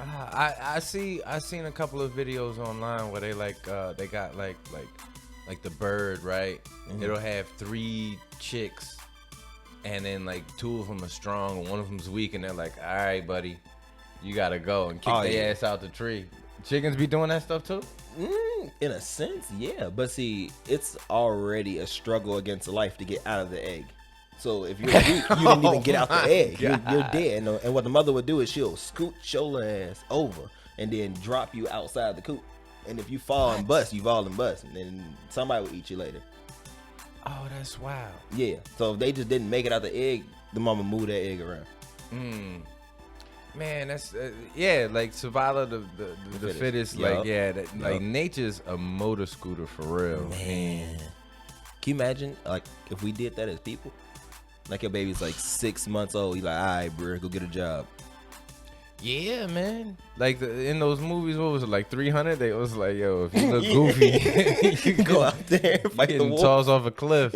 I seen a couple of videos online where they they got like the bird, right? Mm-hmm. It'll have 3 chicks, and then like 2 of them are strong and 1 of them's weak, and they're like, all right, buddy, you gotta go, and kick their ass out the tree. Chickens be doing that stuff too? In a sense, yeah. But see, it's already a struggle against life to get out of the egg. So if you're weak, you didn't even get out the egg. You're dead. And what the mother would do is she'll scoot your ass over and then drop you outside the coop. And if you fall and bust, you fall and bust. And then somebody will eat you later. Oh, that's wild. Yeah. So if they just didn't make it out the egg, the mama moved that egg around. Man, that's like survival of the fittest. Yup. Like nature's a motor scooter for real. Man. Can you imagine like if we did that as people? Like your baby's like 6 months old, you like, all right, bro, go get a job. Yeah, man. Like in those movies, what was it, like 300? They was like, yo, if you look goofy, you can go out there and fight the war. Tossed off a cliff.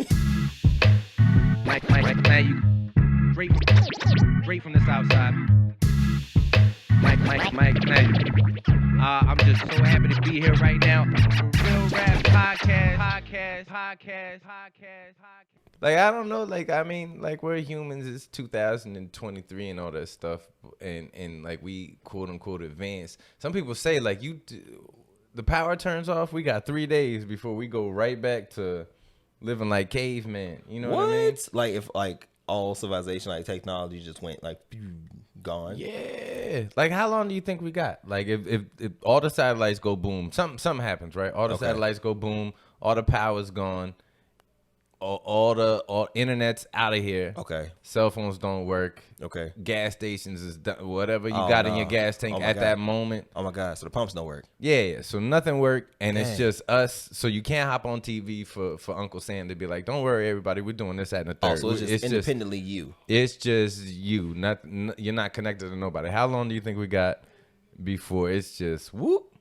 Mike, you straight from the south side. Mike, I'm just so happy to be here right now. Real Rap Podcast. Like, I don't know, like, I mean, like, we're humans, it's 2023 and all that stuff, and like, we, quote-unquote, advanced. Some people say, like, the power turns off, we got 3 days before we go right back to living like cavemen, you know what I mean? Like, if, like, all civilization, like, technology just went, like, gone. Yeah. Like, how long do you think we got? Like, if all the satellites go boom, something happens, right? All the satellites go boom, all the power's gone. All internet's out of here. Okay. Cell phones don't work. Okay. Gas stations is done. Whatever you got in your gas tank at that moment. Oh my God. So the pumps don't work. Yeah. So nothing worked, and Dang. it's just us. So you can't hop on TV for Uncle Sam to be like, "Don't worry, everybody, we're doing this, that, and the third." So it's just independently you. It's just you. You're not connected to nobody. How long do you think we got before it's just whoop?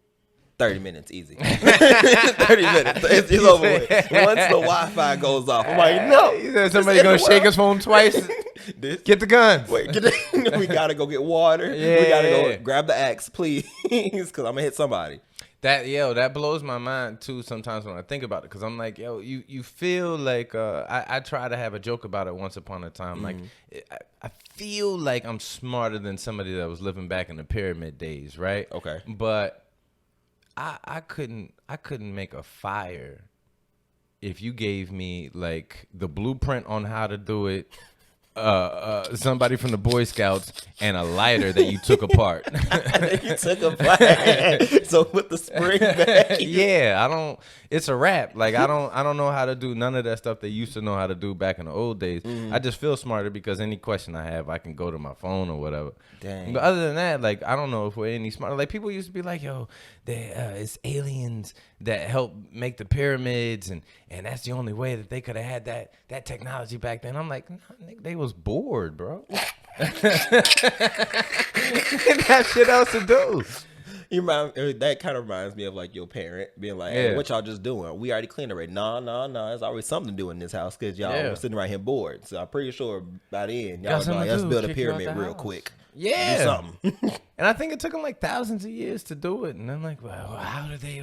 30 minutes, easy. 30 minutes. It's over with. Once the Wi-Fi goes off, I'm like, no. Somebody gonna shake his phone twice. Get the guns. Wait, we gotta go get water. Yeah. We gotta go grab the axe, please, because I'm gonna hit somebody. That blows my mind too sometimes when I think about it, because I'm like, yo, you feel like I try to have a joke about it once upon a time. Like I feel like I'm smarter than somebody that was living back in the pyramid days, right? Okay. But I couldn't make a fire if you gave me like the blueprint on how to do it, somebody from the Boy Scouts, and a lighter that you took apart. You took apart. So with the spring back. Yeah, it's a wrap. Like I don't know how to do none of that stuff they used to know how to do back in the old days. I just feel smarter because any question I have, I can go to my phone or whatever. Dang. But other than that, like, I don't know if we're any smarter. Like, people used to be like, yo, it's aliens that helped make the pyramids, and that's the only way that they could have had that technology back then. I'm like, nah, they was bored, bro. That shit else to do. That kind of reminds me of like your parent being like, hey, what y'all just doing? We already cleaned already. No. There's always something to do in this house because y'all were sitting right here bored. So I'm pretty sure by then y'all was like, let's build a pyramid real quick. Yeah. Do something. And I think it took them like thousands of years to do it. And I'm like, well, how did they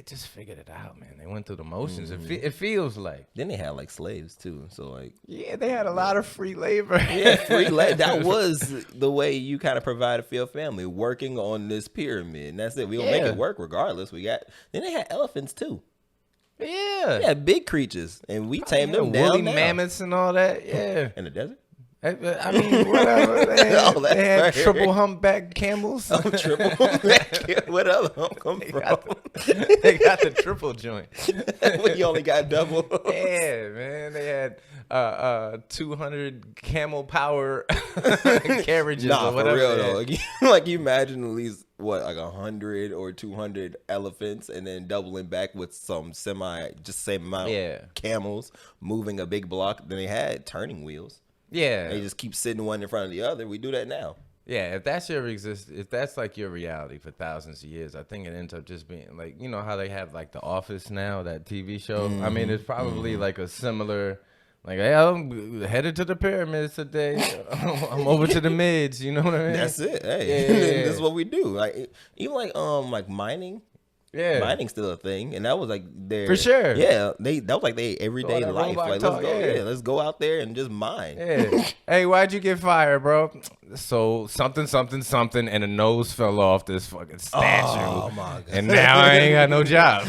just figured it out, man. They went through the motions. It feels like. Then they had like slaves too. So like. Yeah, they had a lot of free labor. Yeah, free labor. That was the way you kind of provided for your family, working on this pyramid. And that's it. We gonna make it work regardless. Then they had elephants too. Yeah. Big creatures. And we tamed them down. Woolly mammoths and all that. Yeah. In the desert? I mean, whatever. They had triple humpback camels. Triple humpback. What other hump come from? They got the triple joint. When you only got double. Yeah, man. They had 200 camel power carriages or whatever. For real though. Like you imagine at least like 100 or 200 elephants, and then doubling back with some same amount of camels moving a big block. Then they had turning wheels. Yeah, they just keep sitting one in front of the other. We do that now. Yeah, if that's like your reality for thousands of years, I think it ends up just being like, you know how they have like The Office now, that TV show. I mean, it's probably like a similar Like, hey, I'm headed to the pyramids today. I'm over to the mids. You know what I mean? That's it. Hey, Yeah. this is what we do. Like even like mining. Yeah. Mining's still a thing, and that was like their For sure. Yeah, that was like their everyday that life. robot Like talk, let's go, yeah. let's go out there and just mine. Yeah. Hey, why'd you get fired, bro? So something, and a nose fell off this fucking statue. Oh my god! And now I ain't got no job.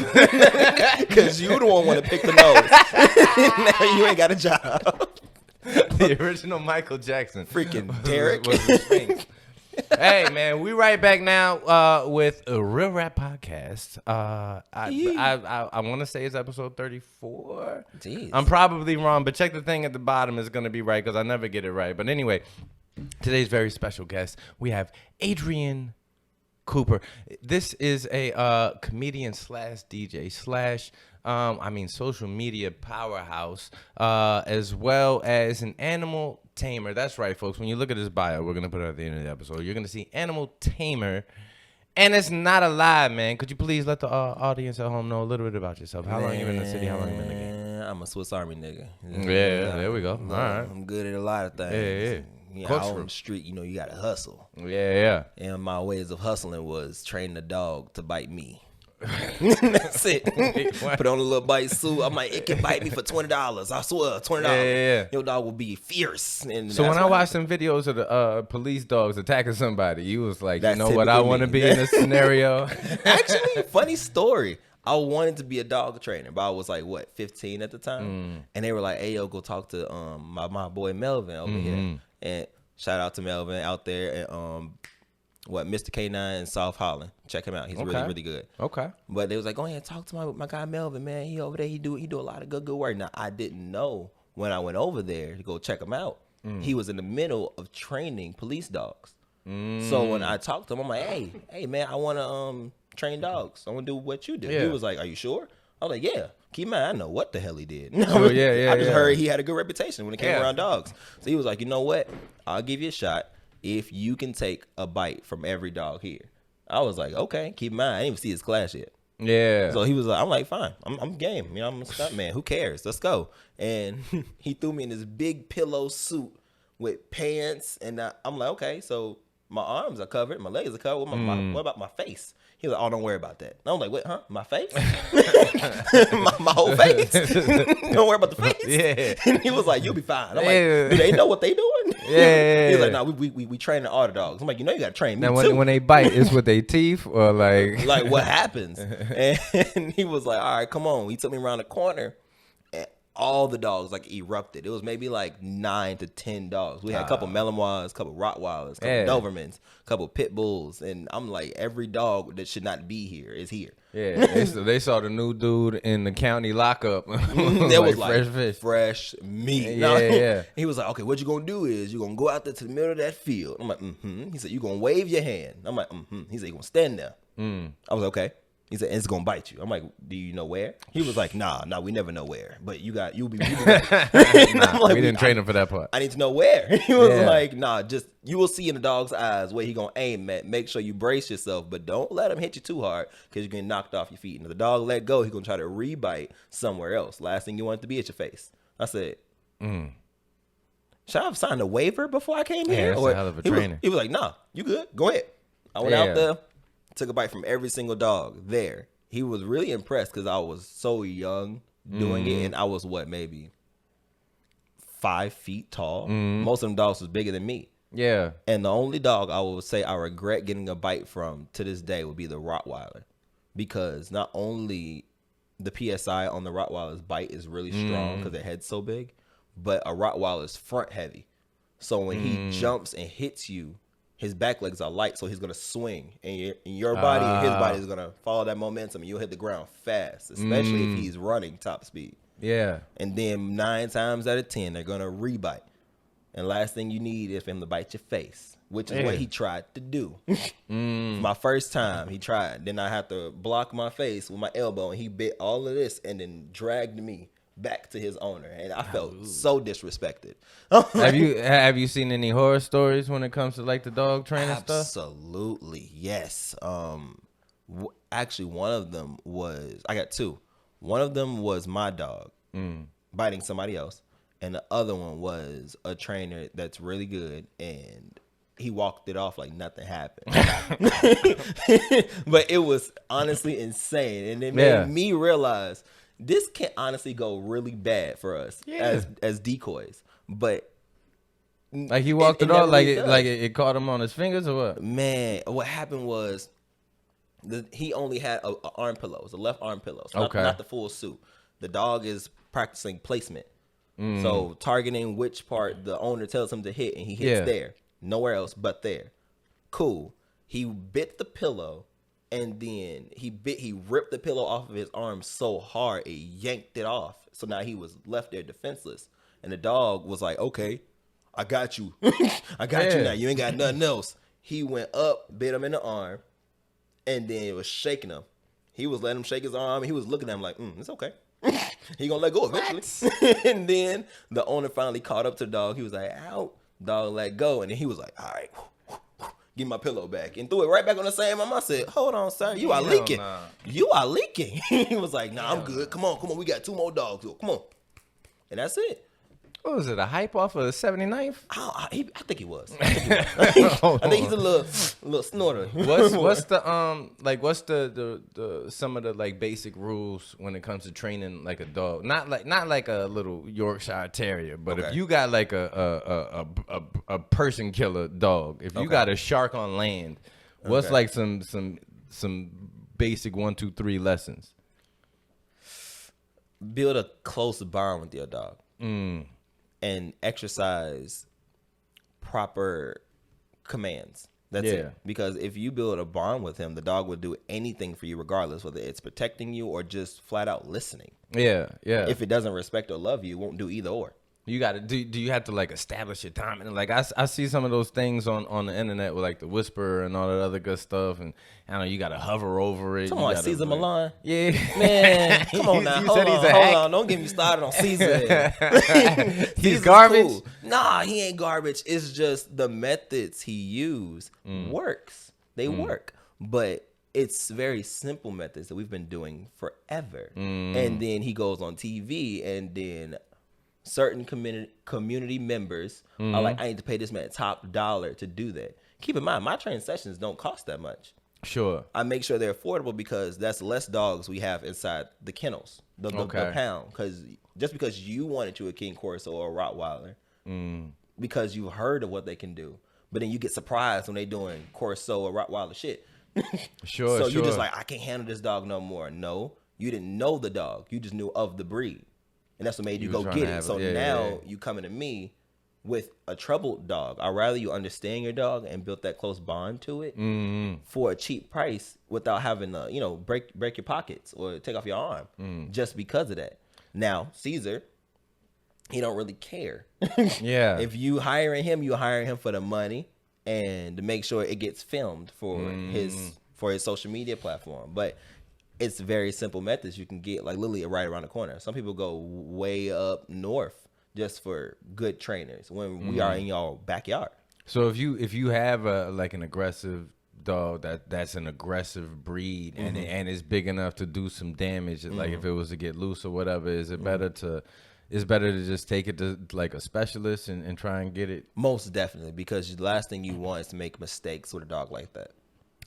Because you the one want to pick the nose. Now you ain't got a job. The original Michael Jackson. Freaking Derek. Was the Sphinx. Hey man, we right back now with a Real Rap podcast. I want to say it's episode 34. Jeez. I'm probably wrong, but check the thing at the bottom is gonna be right because I never get it right. But anyway, today's very special guest, we have Adrian Cooper. This is a comedian slash DJ slash social media powerhouse, as well as an animal tamer. That's right, folks. When you look at his bio, we're going to put it at the end of the episode. You're going to see animal tamer. And it's not a lie, man. Could you please let the audience at home know a little bit about yourself? How long you been in the city? How long you been in the game? I'm a Swiss Army nigga. Yeah, there we go. All right. I'm good at a lot of things. Yeah. Out on the street, you gotta hustle. Yeah. And my ways of hustling was training a dog to bite me. That's it. Put on a little bite suit. I'm like, it can bite me for $20. I swear, $20. Yeah. Your dog will be fierce. And So when I watched some videos of the police dogs attacking somebody, you was like, That's you know what I typical want to me. be in this scenario? Actually, funny story. I wanted to be a dog trainer, but I was like, 15 at the time? And they were like, hey, yo, go talk to my boy Melvin over here. And shout out to Melvin out there at Mr. K9 in South Holland. Check him out. He's really, really good. Okay. But they was like, go ahead and talk to my guy Melvin, man. He over there. He do a lot of good work. Now, I didn't know when I went over there to go check him out. He was in the middle of training police dogs. So when I talked to him, I'm like, hey, man, I want to train dogs. I want to do what you do. Yeah. He was like, are you sure? I was like, yeah. Keep in mind, I know what the hell he did. Oh, yeah. I just heard he had a good reputation when it came Yeah. around dogs. So he was like, you know what? I'll give you a shot if you can take a bite from every dog here. I was like, okay. Keep in mind, I didn't even see his class yet. Yeah. So he was like, I'm like, fine. I'm game. I'm a stunt man. Who cares? Let's go. And he threw me in this big pillow suit with pants. And I'm like, okay, so my arms are covered. My legs are covered. What about my face? He was like, oh, don't worry about that. And I'm like, what, huh? My face? my whole face? Don't worry about the face? Yeah. And he was like, you'll be fine. I'm Yeah. like, do they know what they doing? Yeah. He was like, no, we train all the dogs. I'm like, you know you got to train me Now, too. when they bite, it's with their teeth or like... Like, what happens? And he was like, all right, come on. He took me around the corner, and all the dogs like erupted. It was maybe like 9 to 10 dogs. We had a couple Malinois, a couple Rottweilers, a couple Dobermans, a couple Pit Bulls, and I'm like, every dog that should not be here is here. Yeah, they saw the new dude in the county lockup. There was like fresh fish. fresh meat. Yeah. He was like, okay, what you gonna do is you're gonna go out there to the middle of that field. I'm like, He said, you're gonna wave your hand. I'm like, He said, you're gonna stand there. I was like, okay. He said, it's gonna bite you. I'm like, do you know where? He was like, nah, we never know where. But you'll be ready. Nah, like, we didn't train him for that part. I need to know where. He was Yeah. like, nah, just you will see in the dog's eyes where he gonna aim at. Make sure you brace yourself, but don't let him hit you too hard because you're getting knocked off your feet. And if the dog let go, he's gonna try to rebite somewhere else. Last thing you want it to be at your face. I said, should I have signed a waiver before I came here? that's a hell of a trainer. He was like, nah, you good. Go ahead. I went out there, took a bite from every single dog there. He was really impressed because I was so young doing it, and I was maybe 5 feet tall. Most of them dogs was bigger than me. Yeah. And the only dog I would say I regret getting a bite from to this day would be the Rottweiler, because not only the PSI on the Rottweiler's bite is really strong because their head's so big, but a Rottweiler's front heavy. So when he jumps and hits you, his back legs are light, so he's gonna swing, and your body and his body is gonna follow that momentum, and you'll hit the ground fast, especially if he's running top speed. Yeah. And then 9 times out of 10, they're gonna rebite. And last thing you need is for him to bite your face, which is what he tried to do. My first time, he tried. Then I had to block my face with my elbow, and he bit all of this, and then dragged me back to his owner, and I felt so disrespected. Have you seen any horror stories when it comes to like the dog training stuff? Absolutely, yes. Actually, one of them was, I got 2. One of them was my dog biting somebody else, and the other one was a trainer that's really good, and he walked it off like nothing happened. But it was honestly insane, and it made me realize this can honestly go really bad for us as decoys. But like he walked it off like it caught him on his fingers or what? Man, what happened was he only had a arm pillow. It was a left arm pillow, so not the full suit. The dog is practicing placement, so targeting which part the owner tells him to hit, and he hits there. Nowhere else but there. Cool. He bit the pillow, and then he ripped the pillow off of his arm so hard it yanked it off. So now he was left there defenseless. And the dog was like, okay, I got you. I got you now. You ain't got nothing else. He went up, bit him in the arm, and then it was shaking him. He was letting him shake his arm, and he was looking at him like, it's okay. He gonna let go eventually. And then the owner finally caught up to the dog. He was like, ow. Dog let go, and then he was like, all right, give my pillow back, and threw it right back on the same arm. I said, hold on, sir, you are leaking. You are leaking. He was like, nah, I'm good. Come on, we got 2 more dogs. Come on. And that's it. What was it, a hype off of the 79th? I think he was. I think he's a little snorter. What's the some of the like basic rules when it comes to training like a dog? Not like a little Yorkshire Terrier, but if you got like a person killer dog, if you got a shark on land, what's like some basic 1, 2, 3 lessons? Build a close bond with your dog. And exercise proper commands. That's it. Because if you build a bond with him, the dog will do anything for you regardless, whether it's protecting you or just flat out listening. Yeah. If it doesn't respect or love you, it won't do either or. You got to do you have to like establish your time? And like I see some of those things on the internet with like the whisper and all that other good stuff, and I don't know, you got to hover over it. Come on, Caesar Milan. Yeah, man, come on now. Hold on, don't get me started on Caesar. He's garbage. Cool. Nah, he ain't garbage. It's just the methods he used works. They work, but it's very simple methods that we've been doing forever. And then he goes on TV, and then certain community members are like, I need to pay this man top dollar to do that. Keep in mind, my training sessions don't cost that much. Sure. I make sure they're affordable because that's less dogs we have inside the kennels, the pound. Because just because you wanted to a King Corso or a Rottweiler, because you've heard of what they can do, but then you get surprised when they doing Corso or Rottweiler shit. So you're just like, I can't handle this dog no more. No, you didn't know the dog. You just knew of the breed. And that's what made you go get it. So now you coming to me with a troubled dog. I'd rather you understand your dog and build that close bond to it for a cheap price without having to, break your pockets or take off your arm just because of that. Now, Caesar, he don't really care. If you hiring him, you hiring him for the money and to make sure it gets filmed for his social media platform. But it's very simple methods you can get, like literally right around the corner. Some people go way up north just for good trainers when we are in y'all backyard. So if you have an aggressive dog that's an aggressive breed and it's big enough to do some damage, like if it was to get loose or whatever, is it better to just take it to like a specialist and try and get it? Most definitely, because the last thing you want is to make mistakes with a dog like that.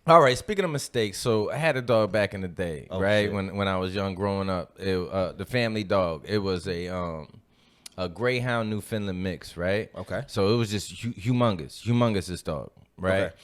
All right, speaking of mistakes, so I had a dog back in the day, right? Shit. When I was young, growing up, the family dog. It was a Greyhound Newfoundland mix, right? Okay. So it was just humongous this dog, right? Okay.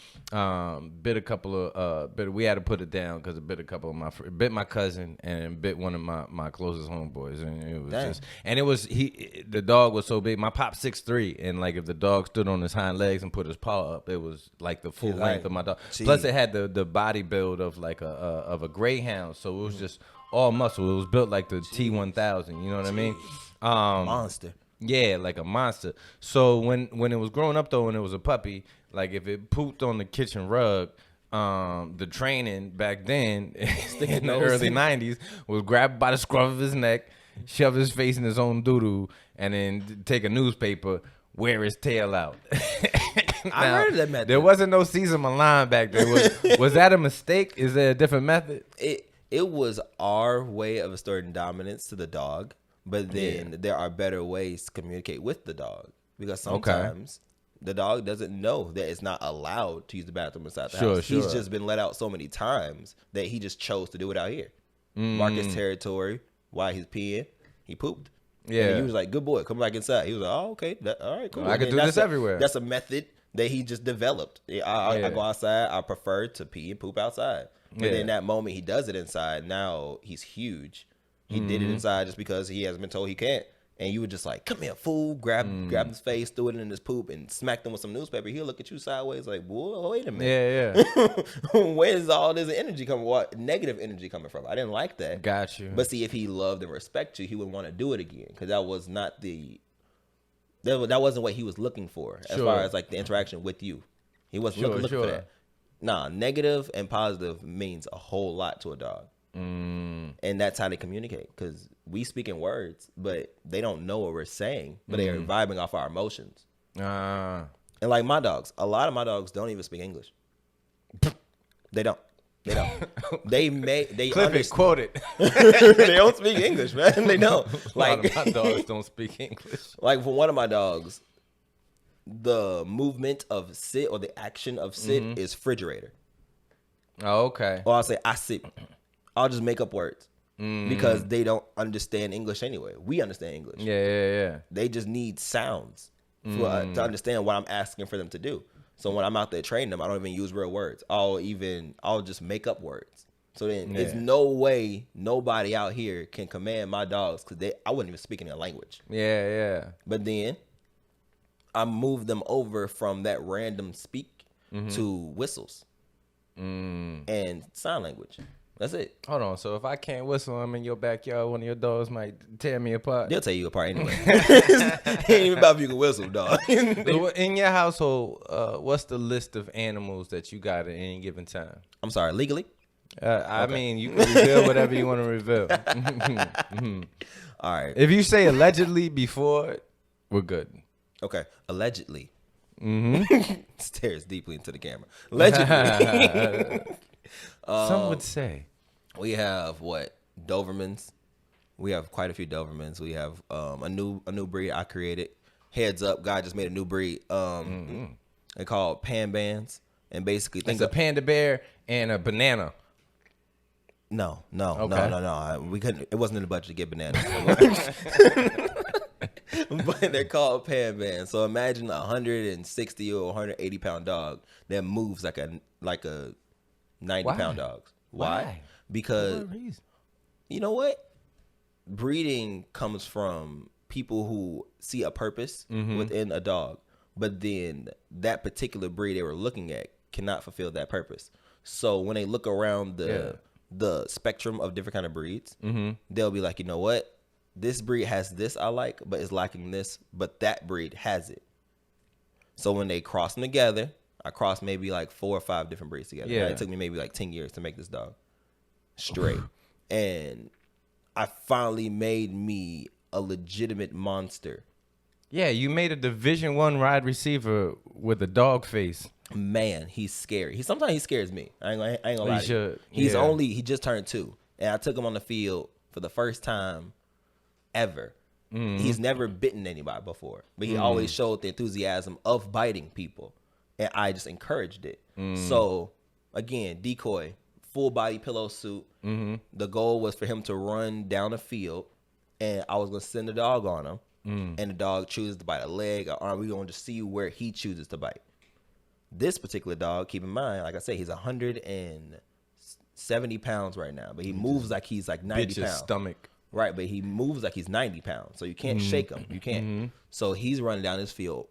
Bit a couple of we had to put it down because it bit a couple of bit my cousin and bit one of my closest homeboys, and it was the dog was so big. My pop 6'3", and like if the dog stood on his hind legs and put his paw up, it was like the full length of my dog. Geez. Plus it had the body build of like a Greyhound, so it was just all muscle. It was built like the T1000. You know what I mean? Monster. Yeah, like a monster. So when it was growing up though, and it was a puppy, like if it pooped on the kitchen rug, the training back then in the early 90s was grab by the scruff of his neck, shove his face in his own doo-doo, and then take a newspaper, wear his tail out. Now, I heard of that method. There wasn't no Caesar Milan back then. Was that a mistake? Is there a different method? It was our way of asserting dominance to the dog. But then there are better ways to communicate with the dog, because sometimes the dog doesn't know that it's not allowed to use the bathroom inside the house. He's just been let out so many times that he just chose to do it out here. Mark his territory while he's peeing. He pooped. Yeah. And he was like, good boy, come back inside. He was like, oh, okay. All right, cool. I can do this everywhere. That's a method that he just developed. I go outside. I prefer to pee and poop outside. But in that moment, he does it inside. Now he's huge. He did it inside just because he hasn't been told he can't. And you were just like, come here, fool. Grab his face, threw it in his poop, and smacked him with some newspaper. He'll look at you sideways like, boy, wait a minute. Yeah. Where's all this energy coming? What negative energy coming from? I didn't like that. Got you. But see, if he loved and respected you, he would want to do it again, because that was not that wasn't what he was looking for as far as like the interaction with you. He wasn't looking for that. Nah, negative and positive means a whole lot to a dog. And that's how they communicate, because we speak in words, but they don't know what we're saying, but they are vibing off our emotions. And like my dogs, a lot of my dogs don't even speak English. They don't. They clip it, quote it. They don't speak English, man. They don't. Like, a lot of my dogs don't speak English. Like for one of my dogs, the movement of sit, or the action of sit, is refrigerator. Oh, okay. Or I'll say I sit. I'll just make up words because they don't understand English anyway. We understand English. Yeah. They just need sounds to understand what I'm asking for them to do. So when I'm out there training them, I don't even use real words. I'll just make up words. So then there's no way nobody out here can command my dogs, because I wouldn't even speak in their language. Yeah. But then I moved them over from that random speak to whistles and sign language. That's it. Hold on. So if I can't whistle, I'm in your backyard, one of your dogs might tear me apart. They'll tear you apart anyway. It ain't even about if you can whistle, dog. In your household, what's the list of animals that you got at any given time? I'm sorry, legally? I mean, you can reveal whatever you want to reveal. All right. If you say allegedly before, we're good. Okay. Allegedly. Stares deeply into the camera. Allegedly. Some would say. We have Dobermans. We have quite a few Dobermans. We have a new breed I created. Heads up, God just made a new breed. They call Pan Bands, and basically it's a panda bear and a banana. No. We couldn't. It wasn't in the budget to get bananas. But they're called Pan Bands. So imagine a 160 or 180 pound dog that moves like a 90 pound dog. Why? Because you know what? Breeding comes from people who see a purpose within a dog, but then that particular breed they were looking at cannot fulfill that purpose. So when they look around the spectrum of different kind of breeds, they'll be like, you know what? This breed has this I like, but it's lacking this, but that breed has it. So when they cross them together, I crossed maybe like 4 or 5 different breeds together. Yeah. It took me maybe like 10 years to make this dog straight. And I finally made me a legitimate monster. Yeah, you made a Division I wide receiver with a dog face. Man, he's scary. Sometimes he scares me. I ain't gonna lie to you. He just turned 2. And I took him on the field for the first time ever. He's never bitten anybody before, but he always showed the enthusiasm of biting people. And I just encouraged it. So, again, decoy, full body pillow suit. The goal was for him to run down the field, and I was going to send the dog on him. And the dog chooses to bite a leg, or arm. We're going to see where he chooses to bite. This particular dog, keep in mind, like I said, he's 170 pounds right now, but he moves like he's like 90 pounds. Stomach. Right, but he moves like he's 90 pounds, so you can't shake him. You can't. So he's running down this field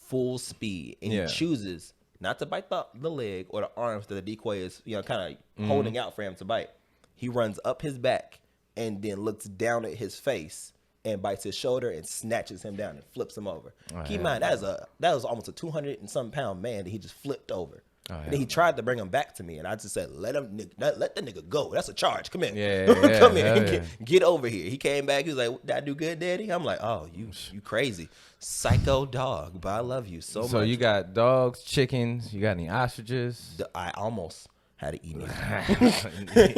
full speed, and he chooses not to bite the leg or the arms that the decoy is, kind of holding out for him to bite. He runs up his back and then looks down at his face and bites his shoulder and snatches him down and flips him over. Keep in mind, that was almost a 200 and some pound man that he just flipped over. And then he tried to bring him back to me, and I just said, let the nigga go. That's a charge. Come here. Come here. Get over here. He came back. He was like, did I do good, daddy? I'm like, oh, you crazy. Psycho dog, but I love you so much. So you got dogs, chickens. You got any ostriches? I almost. Had an emu.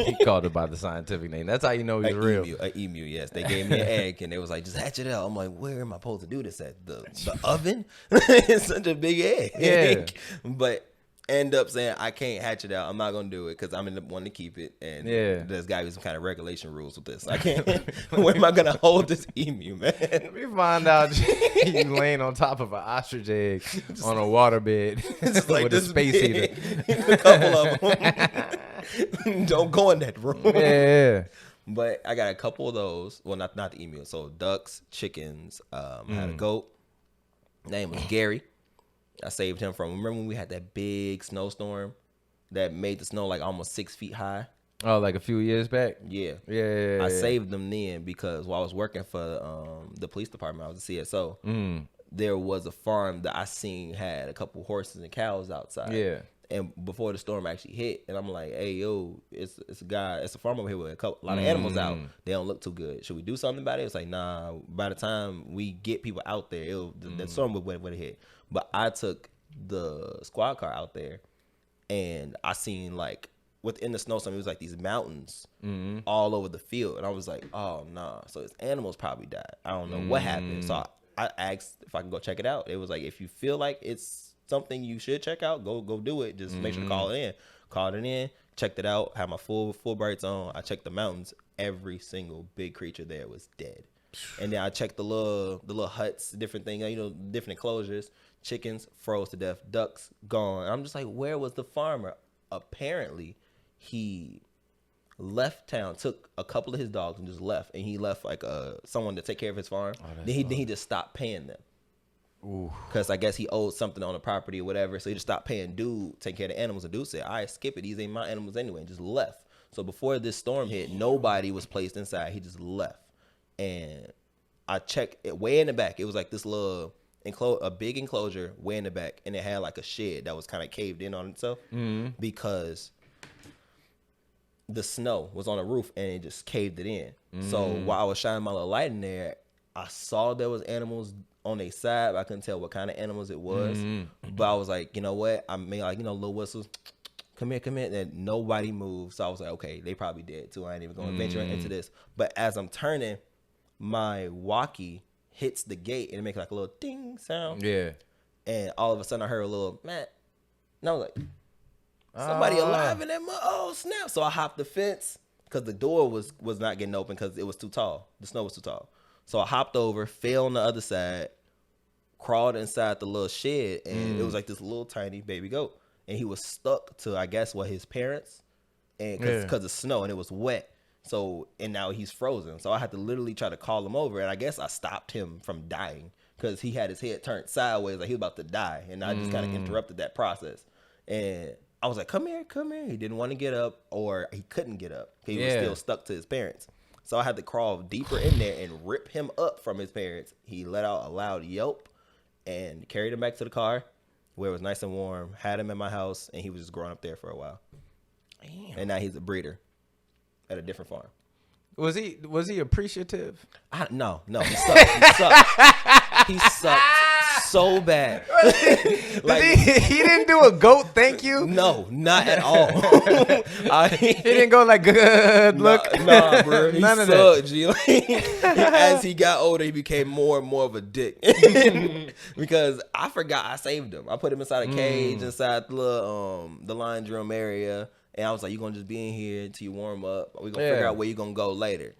He called it by the scientific name. That's how you know he's real. An emu, yes. They gave me an egg, and they was like, just hatch it out. I'm like, where am I supposed to do this at? The oven? It's such a big egg. Yeah. But end up saying, I can't hatch it out. I'm not going to do it because I'm in the one to keep it. And there's got to be some kind of regulation rules with this. I can't. Where am I going to hold this emu, man? We find out you laying on top of an ostrich egg on a waterbed Just like with a space heater. A couple of them. Don't go in that room. Yeah. But I got a couple of those. Well, not the emu. So ducks, chickens. I had a goat. Name was Gary. I saved him from. Remember when we had that big snowstorm that made the snow like almost 6 feet high? Oh, like a few years back? Yeah. Yeah. I saved them then because while I was working for the police department, I was a CSO. There was a farm that I seen had a couple horses and cows outside. Yeah. And before the storm actually hit, and I'm like, "Hey, yo, it's a farm over here with a lot of animals out. They don't look too good. Should we do something about it?" It's like, nah. By the time we get people out there, the storm would hit. But I took the squad car out there, and I seen like within the snowstorm, it was like these mountains all over the field, and I was like, "Oh nah." So his animals probably died. I don't know what happened. So I asked if I can go check it out. It was like, if you feel like it's something you should check out, go do it. Just make sure to call it in. Called it in, checked it out, had my full brights on. I checked the mountains. Every single big creature there was dead. And then I checked the little huts, different things, different enclosures. Chickens froze to death. Ducks gone. I'm just like, where was the farmer? Apparently, he left town, took a couple of his dogs and just left. And he left like someone to take care of his farm. Then he just stopped paying them. Because I guess he owed something on the property or whatever, so he just stopped paying dude, taking care of the animals, and dude said, "All right, skip it. These ain't my animals anyway," and just left. So before this storm hit, nobody was placed inside. He just left. And I checked it way in the back. It was like this little a big enclosure way in the back, and it had like a shed that was kind of caved in on itself because the snow was on the roof and it just caved it in. So while I was shining my little light in there, I saw there was animals on their side, but I couldn't tell what kind of animals it was. But I was like, you know what? I made like, little whistles. Come here. And nobody moved. So I was like, okay, they probably dead too. I ain't even going to venture into this. But as I'm turning, my walkie hits the gate and it makes like a little ding sound. Yeah. And all of a sudden I heard a little, Matt. And I was like, somebody alive in that mud. Oh, snap. So I hopped the fence because the door was not getting open because it was too tall. The snow was too tall. So I hopped over, fell on the other side, crawled inside the little shed, and it was like this little tiny baby goat. And he was stuck to, I guess, his parents, and because of snow, and it was wet. So, and now he's frozen. So I had to literally try to call him over, and I guess I stopped him from dying because he had his head turned sideways like he was about to die, and I just kind of interrupted that process. And I was like, come here. He didn't want to get up, or he couldn't get up. He was still stuck to his parents. So I had to crawl deeper in there and rip him up from his parents. He let out a loud yelp and carried him back to the car where it was nice and warm, had him in my house, and he was just growing up there for a while. Damn. And now he's a breeder at a different farm. Was he appreciative? No, he sucked. He sucked so bad. Like, he didn't do a goat thank you? No, not at all. He didn't go like, good look. Nah, bro. He None of sucked, G. As he got older, he became more and more of a dick. Because I forgot I saved him. I put him inside a cage inside the laundry room area. And I was like, you're going to just be in here until you warm up. We're going to figure out where you're going to go later.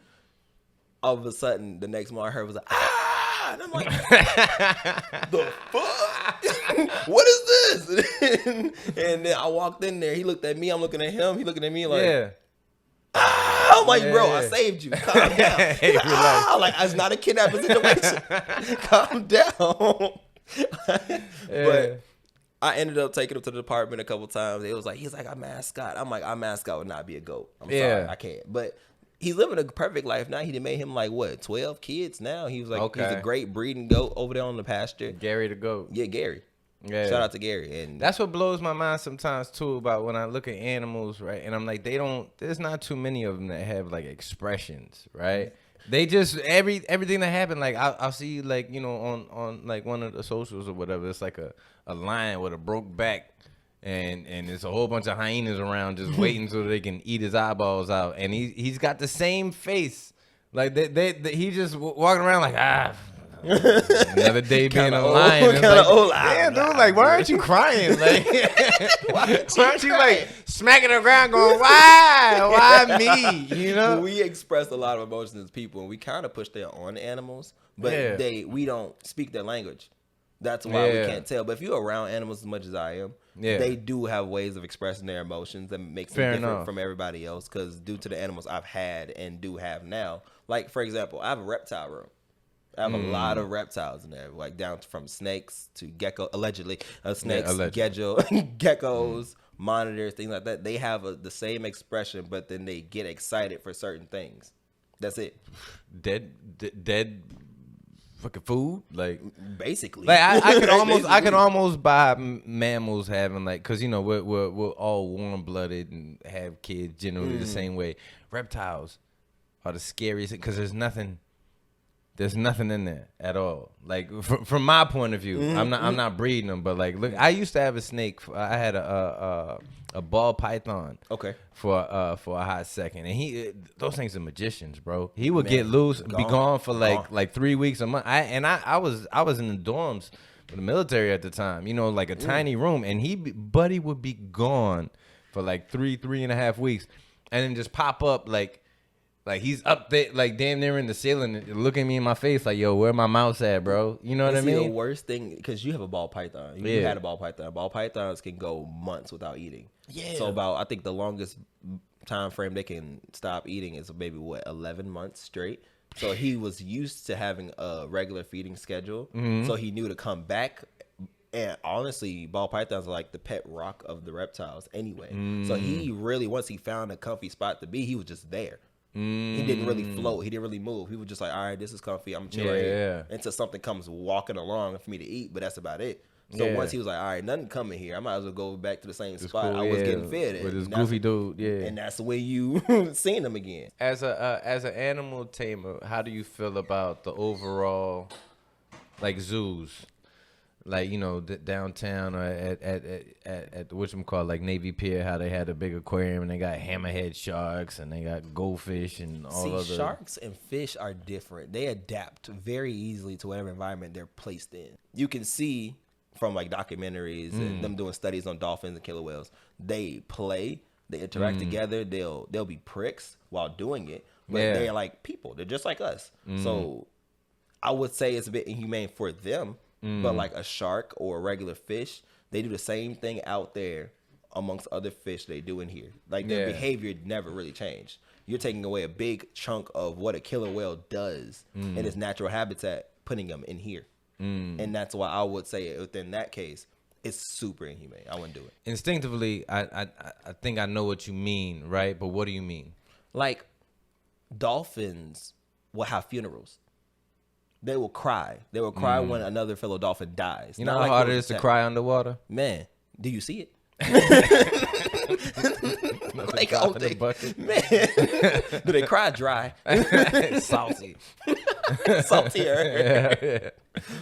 All of a sudden, the next morning I heard was like, ah! And I'm like, the fuck? What is this? And then I walked in there. He looked at me. I'm looking at him. He looking at me like, ah! I'm like, bro, I saved you. Calm down. Like, like, it's not a kidnapping situation. Calm down. But I ended up taking him to the department a couple times. It was like, he's like, our mascot. I'm like, our mascot would not be a goat. I'm sorry, I can't. But he's living a perfect life now. He done made him like, what, 12 kids now? He was like, he's a great breeding goat over there on the pasture. Gary the goat. Yeah, Gary. Yeah. Shout out to Gary. And that's what blows my mind sometimes too about when I look at animals, right? And I'm like, there's not too many of them that have like expressions, right? They just everything that happened, like I'll see like, on like one of the socials or whatever, it's like a lion with a broke back, and there's a whole bunch of hyenas around just waiting so they can eat his eyeballs out, and he's got the same face, like he just walking around like another day being a lion. It's like, old. damn, dude, like, why aren't you crying? Like, why aren't you like smacking the ground, going, why me? You know, We express a lot of emotions as people, and we kind of push that on animals, but we don't speak their language. That's why we can't tell. But if you're around animals as much as I am, they do have ways of expressing their emotions that makes them different from everybody else. Because due to the animals I've had and do have now, like for example, I have a reptile room. I have a lot of reptiles in there, like down from snakes to allegedly snakes, geckos, monitors, things like that. They have the same expression, but then they get excited for certain things. That's it. Dead fucking food, like basically. Like I could almost buy mammals having like, cause you know we're all warm blooded and have kids generally the same way. Reptiles are the scariest because there's nothing in there at all. Like from my point of view, I'm not breeding them, but like look, I used to have a snake. I had a ball python. Okay. For a hot second, and those things are magicians, bro. He would get loose, be gone for like 3 weeks, a month. I was in the dorms for the military at the time. You know, like a tiny room, and Buddy would be gone for like 3.5 weeks, and then just pop up like he's up there, like damn near in the ceiling, looking me in my face, like, yo, where my mouse at, bro? You know what I mean? The worst thing, because you have a ball python. You had a ball python. Ball pythons can go months without eating. Yeah. So I think the longest time frame they can stop eating is maybe 11 months straight. So he was used to having a regular feeding schedule. So he knew to come back. And honestly, ball pythons are like the pet rock of the reptiles anyway. So he really, once he found a comfy spot to be, he was just there. He didn't really float. He didn't really move. He was just like, all right, this is comfy. I'm chilling right here until something comes walking along for me to eat, but that's about it. So once he was like, all right, nothing coming here, I might as well go back to the same spot I was getting fed at. With this goofy dude, and that's when you seen him again. As an animal tamer, how do you feel about the overall, like, zoos? Like, you know, downtown or at whatchamacallit, like Navy Pier, how they had a big aquarium and they got hammerhead sharks and they got goldfish and all other. Sharks and fish are different. They adapt very easily to whatever environment they're placed in. You can see from like documentaries and them doing studies on dolphins and killer whales. They play, they interact together. They'll be pricks while doing it, but they're like people. They're just like us. So I would say it's a bit inhumane for them. But like a shark or a regular fish, they do the same thing out there amongst other fish they do in here. Like their behavior never really changed. You're taking away a big chunk of what a killer whale does in its natural habitat, putting them in here. And that's why I would say within that case, it's super inhumane. I wouldn't do it. Instinctively, I think I know what you mean, right? But what do you mean? Like dolphins will have funerals. They will cry. They will cry when another fellow dolphin dies. You know how hard it is to cry underwater? Man, do you see it? Like, oh, man. Do they cry dry? Salty. Saltier.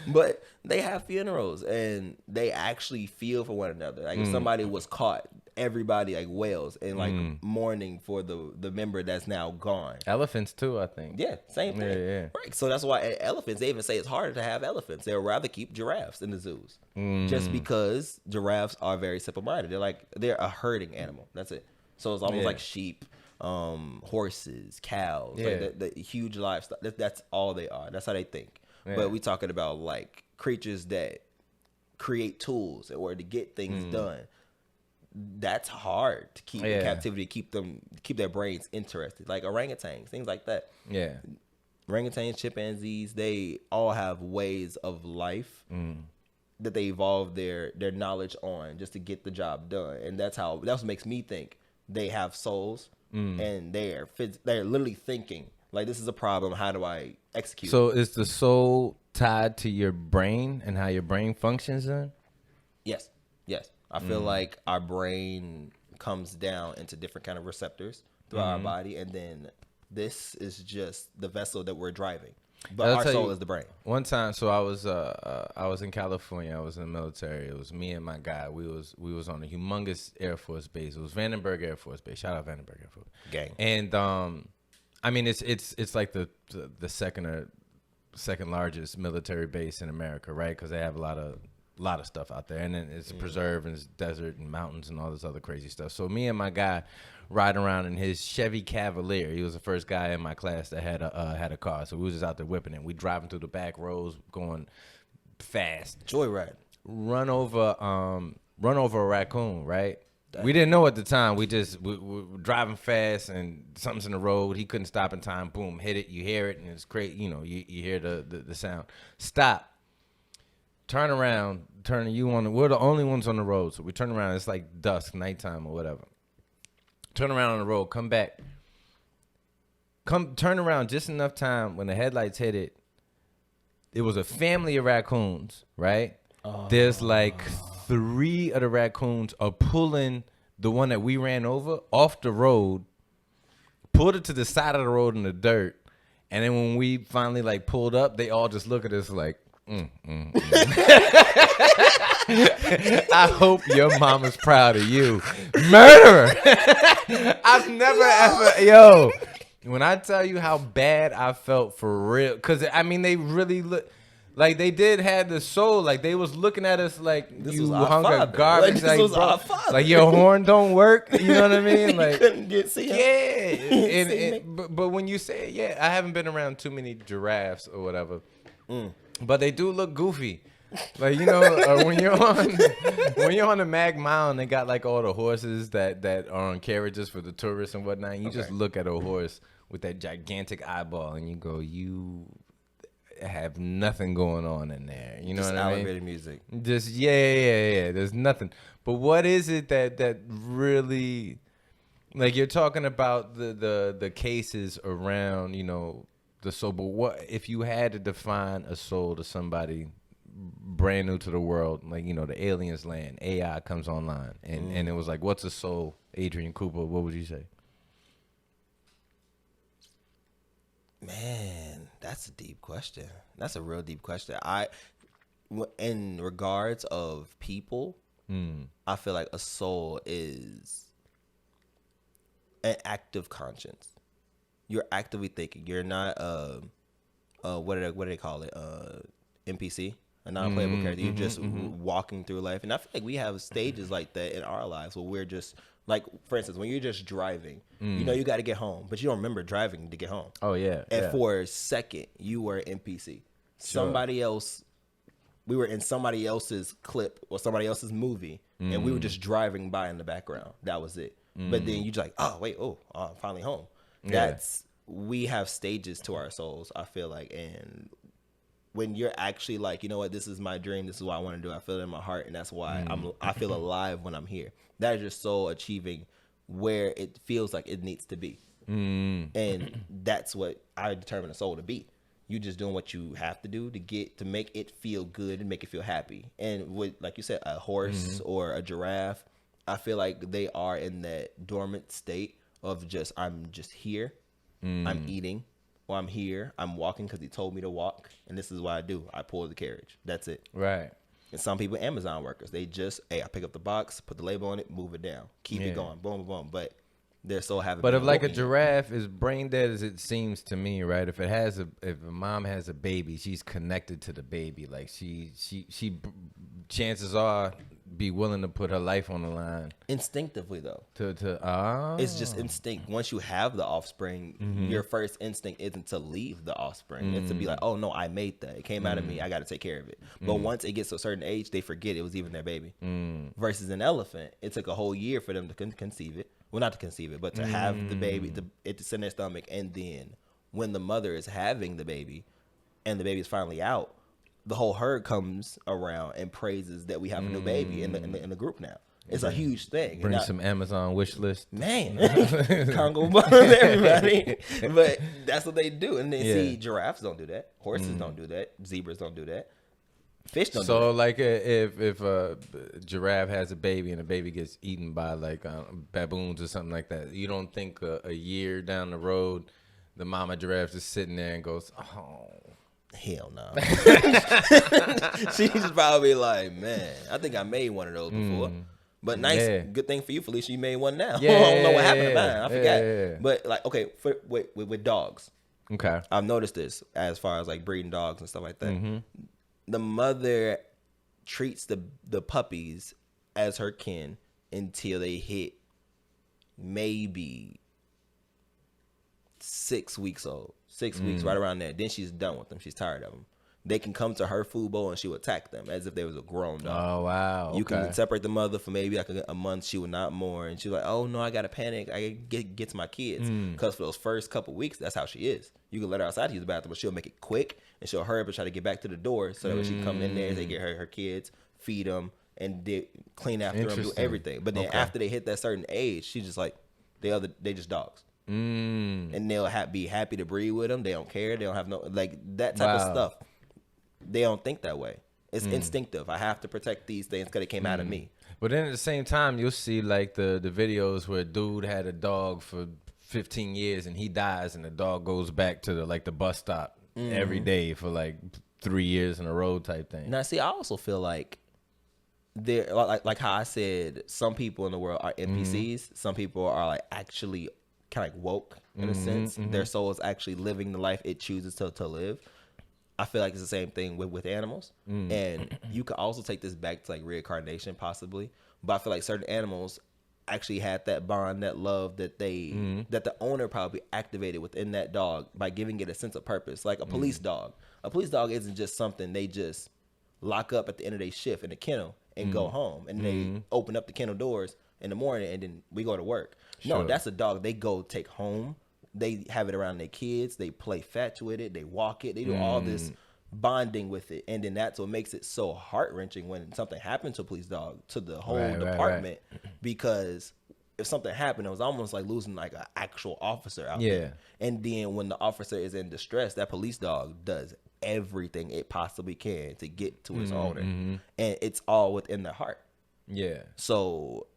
But they have funerals and they actually feel for one another. Like if somebody was caught, everybody like wails and like mourning for the member that's now gone. Elephants too, I think. Yeah, same thing. Yeah. Right. So that's why elephants, they even say it's harder to have elephants. They'll rather keep giraffes in the zoos. Just because giraffes are very simple-minded. They're a herding animal. That's it. So it's almost like sheep, horses, cows, like the huge livestock. That's all they are. That's how they think. But we talking about like creatures that create tools in order to get things done. That's hard to keep in captivity, keep their brains interested. Like orangutans, things like that. Yeah. Orangutans, chimpanzees, they all have ways of life that they evolve their knowledge on just to get the job done. And that's what makes me think they have souls and they're literally thinking like, this is a problem. How do I execute? So is the soul tied to your brain and how your brain functions then? Yes. I feel like our brain comes down into different kind of receptors throughout our body, and then this is just the vessel that we're driving. But I'll our tell soul you, is the brain. One time, so I was in California. I was in the military. It was me and my guy. We was on a humongous Air Force base. It was Vandenberg Air Force Base. Shout out Vandenberg Air Force Gang. And I mean it's like the second largest military base in America, right? Because they have a lot of stuff out there, and then it's preserved and it's desert and mountains and all this other crazy stuff. So me and my guy riding around in his Chevy Cavalier. He was the first guy in my class that had a car. So we was just out there whipping it. We driving through the back roads, going fast. Joyride. Run over a raccoon, right? We didn't know at the time. We were driving fast and something's in the road. He couldn't stop in time. Boom, hit it. You hear it, and it's great. You know, you hear the sound. Stop. Turn around. We're the only ones on the road, so we turn around. It's like dusk, nighttime, or whatever. Turn around on the road. Come back. Turn around just enough time when the headlights hit it. It was a family of raccoons, right? There's like 3 of the raccoons are pulling the one that we ran over off the road, pulled it to the side of the road in the dirt, and then when we finally like pulled up, they all just look at us like, I hope your mama's proud of you, murderer. I've never ever, when I tell you how bad I felt for real, because I mean they really look. Like, they did have the soul. Like, they was looking at us like, This you was our hung a father. garbage. Like, this Like, was bro, our father. like, your horn don't work. You know what I mean? Like, couldn't see him. Yeah. But when you say it, yeah, I haven't been around too many giraffes or whatever. But they do look goofy. Like, you know, when you're on the Mag Mile and they got, like, all the horses that are on carriages for the tourists and whatnot, and you just look at a horse with that gigantic eyeball and you go, you have nothing going on in there. You know Just what I mean? elevated music. Just yeah. There's nothing. But what is it that really, like, you're talking about the cases around, you know, the soul. But what if you had to define a soul to somebody brand new to the world, like, you know, the aliens land, AI comes online, and it was like, what's a soul? Adrian Cooper, what would you say? Man, that's a deep question. That's a real deep question. In regards of people, I feel like a soul is an active conscience. You're actively thinking. You're not what do they call it? NPC, a non-playable character. You're just walking through life, and I feel like we have stages like that in our lives where we're just. Like, for instance, when you're just driving, you know you got to get home, but you don't remember driving to get home. Oh, yeah. And for a second, you were an NPC. Somebody else, we were in somebody else's clip or somebody else's movie, and we were just driving by in the background. That was it. But then you're just like, oh, wait, I'm finally home. We have stages to our souls, I feel like. And when you're actually like, you know what, this is my dream, this is what I want to do, I feel it in my heart, and that's why I feel alive when I'm here. That is your soul achieving where it feels like it needs to be. And that's what I determine a soul to be. You just doing what you have to do to make it feel good and make it feel happy. And with, like you said, a horse or a giraffe, I feel like they are in that dormant state of just, I'm just here, I'm eating, or I'm here, I'm walking because he told me to walk, and this is what I do. I pull the carriage. That's it. Right. And some people, Amazon workers, they just, I pick up the box, put the label on it, move it down, keep it going, boom, boom. But they're so happy. But if like a giraffe is brain dead as it seems to me, right? If a mom has a baby, she's connected to the baby. Like she chances are be willing to put her life on the line. Instinctively though. It's just instinct. Once you have the offspring, your first instinct isn't to leave the offspring. It's to be like, oh no, I made that. It came out of me. I got to take care of it. But once it gets to a certain age, they forget it was even their baby. Versus an elephant, it took a whole year for them to conceive it. Well, not to conceive it, but to have the baby, it to sit in their stomach, and then when the mother is having the baby, and the baby is finally out, the whole herd comes around and praises that we have a new baby in the group now. It's a huge thing. Bring some Amazon wish list. Man, Congo buns, everybody. But that's what they do. And then see, giraffes don't do that. Horses don't do that. Zebras don't do that. Fish don't do that. So like if a giraffe has a baby and the baby gets eaten by like baboons or something like that, you don't think a year down the road the mama giraffe just sitting there and goes, oh. Hell no. She's probably like, man, I think I made one of those before. But nice, good thing for you, Felicia. You made one now. Yeah, I don't know what happened to mine. I forgot. yeah. But like, okay, with dogs, Okay. I've noticed this as far as like breeding dogs and stuff like that. The mother treats the puppies as her kin until they hit maybe 6 weeks old. 6 weeks, right around there. Then she's done with them. She's tired of them. They can come to her food bowl and she will attack them as if they was a grown dog. Oh, wow. You can separate the mother for maybe like a month. She will not more. And she's like, oh, no, I got to panic. I get to my kids. Because for those first couple weeks, that's how she is. You can let her outside to use the bathroom, but she'll make it quick. And she'll hurry up and try to get back to the door so that when she come in there, they get her kids, feed them, and clean after them, do everything. But then after they hit that certain age, she's just like, they just dogs. And they'll be happy to breed with them. They don't care. They don't have no, like, that type of stuff. They don't think that way. It's instinctive. I have to protect these things because it came out of me. But then at the same time, you'll see like the videos where a dude had a dog for 15 years and he dies and the dog goes back to the bus stop every day for like 3 years in a row type thing. Now, see, I also feel like there, like how I said, some people in the world are NPCs. Some people are like actually kind of like woke in a sense. Their soul is actually living the life it chooses to live. I feel like it's the same thing with animals. And you could also take this back to like reincarnation possibly. But I feel like certain animals actually had that bond, that love that that the owner probably activated within that dog by giving it a sense of purpose. Like a police dog. A police dog isn't just something they just lock up at the end of their shift in the kennel and go home. And they open up the kennel doors in the morning and then we go to work. No, that's a dog they go take home. They have it around their kids. They play fetch with it. They walk it. They do all this bonding with it. And then that's what makes it so heart-wrenching when something happened to a police dog, to the whole department. Because if something happened, it was almost like losing like an actual officer out there. And then when the officer is in distress, that police dog does everything it possibly can to get to its owner. And it's all within their heart. Yeah. So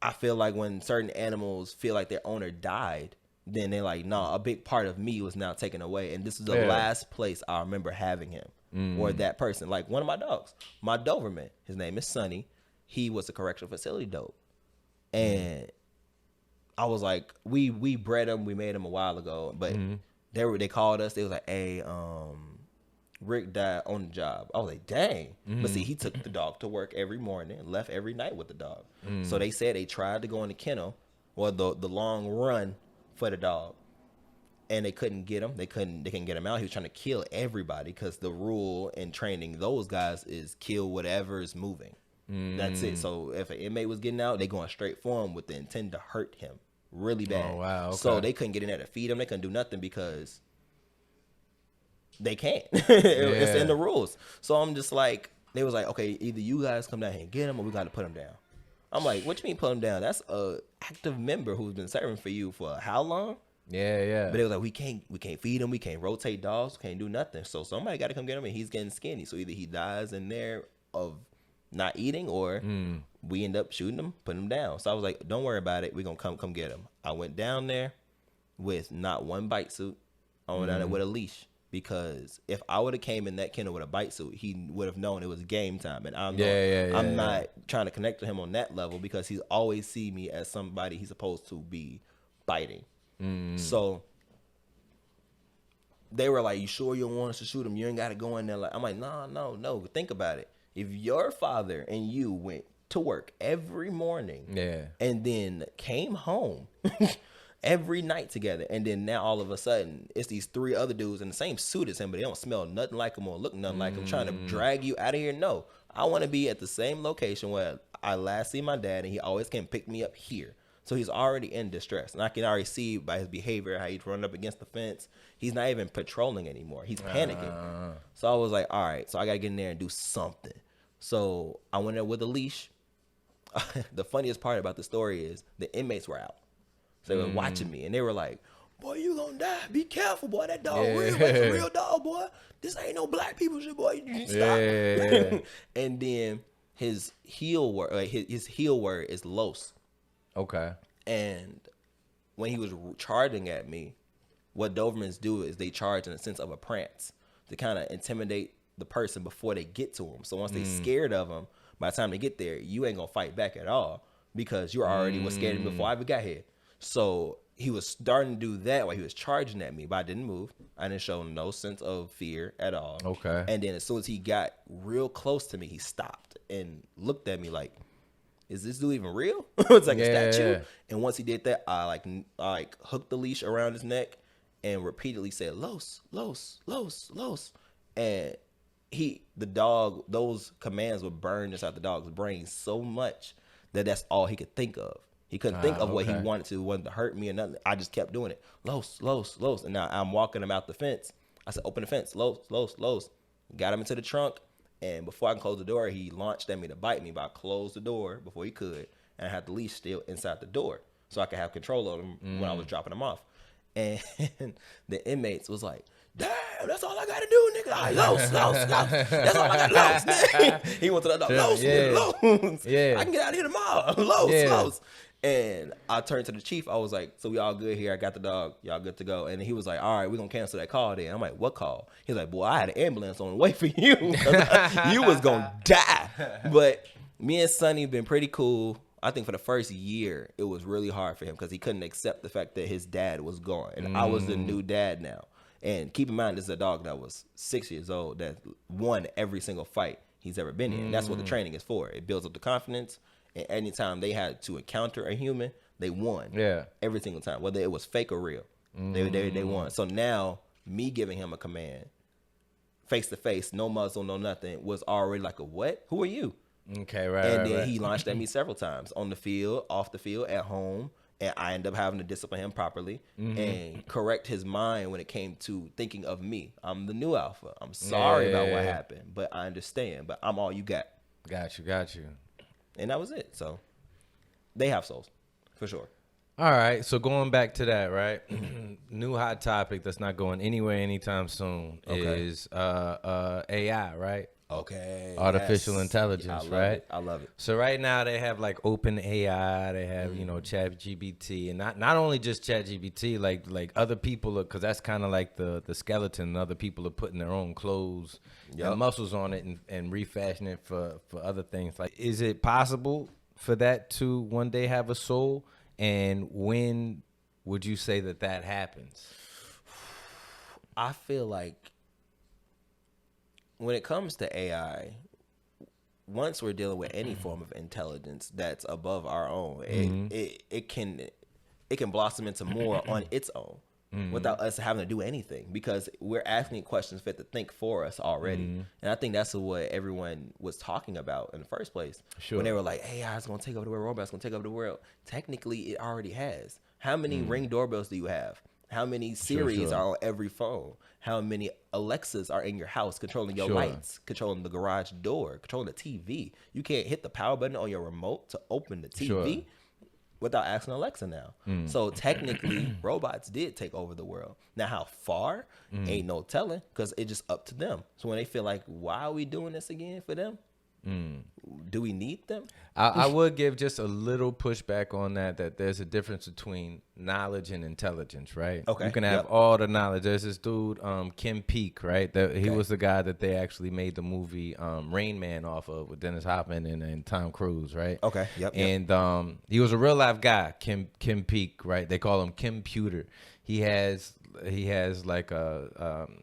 I feel like when certain animals feel like their owner died, then they're like, no, a big part of me was now taken away. And this is the last place I remember having him or that person. Like one of my dogs, my Doberman, his name is Sonny. He was a correctional facility dog. And I was like, we bred him. We made him a while ago. But they called us. They was like, hey, Rick died on the job. I was like, dang. But see, he took the dog to work every morning and left every night with the dog. So they said they tried to go in the kennel or the long run for the dog, and they couldn't get him. They couldn't get him out. He was trying to kill everybody because the rule in training those guys is kill whatever is moving. That's it. So if an inmate was getting out, they going straight for him with the intent to hurt him really bad. Oh, wow. Okay. So they couldn't get in there to feed him. They couldn't do nothing because they can't. It's in the rules. So I'm just like, they was like, okay, either you guys come down here and get him or we got to put him down. I'm like, what you mean put him down? That's a active member who's been serving for you for how long? Yeah. But it was like, we can't feed him. We can't rotate dogs. We can't do nothing. So somebody got to come get him, and he's getting skinny. So either he dies in there of not eating, or we end up shooting him, putting him down. So I was like, don't worry about it. We're going to come get him. I went down there with not one bite suit. I went down there with a leash. Because if I would have came in that kennel with a bite suit, he would have known it was game time. And I'm not trying to connect to him on that level because he's always see me as somebody he's supposed to be biting. So they were like, you sure you don't want us to shoot him? You ain't got to go in there. Like, I'm like, no. Think about it. If your father and you went to work every morning and then came home every night together, and then now all of a sudden it's these three other dudes in the same suit as him, but they don't smell nothing like him or look nothing like him, trying to drag you out of here. No, I want to be at the same location where I last see my dad, and he always came pick me up here. So he's already in distress, and I can already see by his behavior how he's running up against the fence. He's not even patrolling anymore. He's panicking. So I was like, all right, so I gotta get in there and do something. So I went there with a leash. The funniest part about the story is the inmates were out. So they were watching me, and they were like, boy, you gonna die. Be careful, boy. That dog real. That's a real dog, boy. This ain't no black people shit, boy. You stop. And then his heel word is los. Okay. And when he was charging at me, what Dobermans do is they charge in a sense of a prance to kind of intimidate the person before they get to them. So once they scared of them, by the time they get there, you ain't gonna fight back at all because you already was scared of me before I ever got here. So he was starting to do that while he was charging at me, but I didn't move. I didn't show no sense of fear at all. Okay. And then as soon as he got real close to me, he stopped and looked at me like, is this dude even real? It's like a statue. Yeah. And once he did that, I hooked the leash around his neck and repeatedly said, Los, Los, Los, Los. And the dog, those commands would burn inside the dog's brain so much that that's all he could think of. He couldn't think of what he wanted to. It wasn't to hurt me or nothing. I just kept doing it. Los, Los, Los. And now I'm walking him out the fence. I said, open the fence. Los, Los, Los. Got him into the trunk. And before I can close the door, he launched at me to bite me. But I closed the door before he could. And I had the leash still inside the door so I could have control of him when I was dropping him off. And the inmates was like, damn, that's all I got to do, nigga. Like, Los, Los, Los. That's all I got, Los, nigga. He went to the dog, Los, nigga, Los. Yeah. I can get out of here tomorrow. Los, Yeah. Los. And I turned to the chief. I was like, so we all good here? I got the dog. Y'all good to go? And he was like, all right, we're going to cancel that call then. I'm like, what call? He's like, boy, I had an ambulance on the way for you. You was going to die. But me and Sonny been pretty cool. I think for the first year, it was really hard for him because he couldn't accept the fact that his dad was gone. And I was the new dad now. And keep in mind, this is a dog that was 6 years old that won every single fight he's ever been in. That's what the training is for. It builds up the confidence. And anytime they had to encounter a human, they won. Yeah. Every single time, whether it was fake or real, they won. So now, me giving him a command, face to face, no muzzle, no nothing, was already like a what? Who are you? Okay, right. And then right. he launched at me several times on the field, off the field, at home. And I ended up having to discipline him properly and correct his mind when it came to thinking of me. I'm the new alpha. I'm sorry about what happened, but I understand. But I'm all you got. Got you. And that was it. So they have souls, for sure. All right. So going back to that, right? New hot topic that's not going anywhere anytime soon is AI, right? Okay. Artificial intelligence, right? I love it. So right now they have like open AI, they have, Chat GBT, and not only just Chat GBT, like other people are, cause that's kind of like the skeleton, and other people are putting their own clothes and muscles on it and refashioning it for other things. Like, is it possible for that to one day have a soul? And when would you say that happens? I feel like when it comes to AI, once we're dealing with any form of intelligence that's above our own, it can blossom into more on its own without us having to do anything because we're asking questions fit to think for us already. And I think that's what everyone was talking about in the first place. Sure. When they were like, AI is going to take over the world, robots going to take over the world. Technically, it already has. How many Ring doorbells do you have? How many Siris are on every phone? How many Alexas are in your house controlling your lights, controlling the garage door, controlling the TV? You can't hit the power button on your remote to open the TV without asking Alexa now. So technically, robots did take over the world. Now, how far? Ain't no telling because it's just up to them. So when they feel like, why are we doing this again for them? Do we need them? I would give just a little pushback on that there's a difference between knowledge and intelligence, right? Okay. You can have all the knowledge. There's this dude, Kim Peek, right? He was the guy that they actually made the movie Rain Man off of with Dennis Hopper and Tom Cruise, right? Okay. Yep. And he was a real life guy, Kim Peek, right? They call him Computer. He has like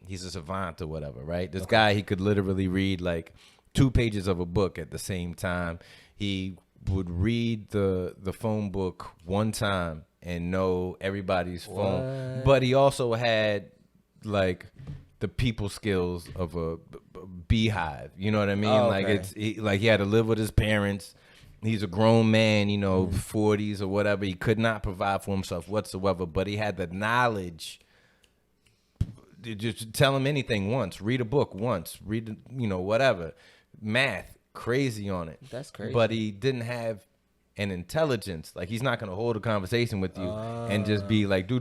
he's a savant or whatever, right? This guy, he could literally read like 2 pages of a book at the same time. He would read the phone book one time and know everybody's phone. But he also had like the people skills of a beehive. You know what I mean? Like he had to live with his parents. He's a grown man, 40s or whatever. He could not provide for himself whatsoever, but he had the knowledge. Just tell him anything once. Read a book once. Read, whatever. Math, crazy on it. That's crazy. But he didn't have an intelligence. Like, he's not going to hold a conversation with you and just be like, do.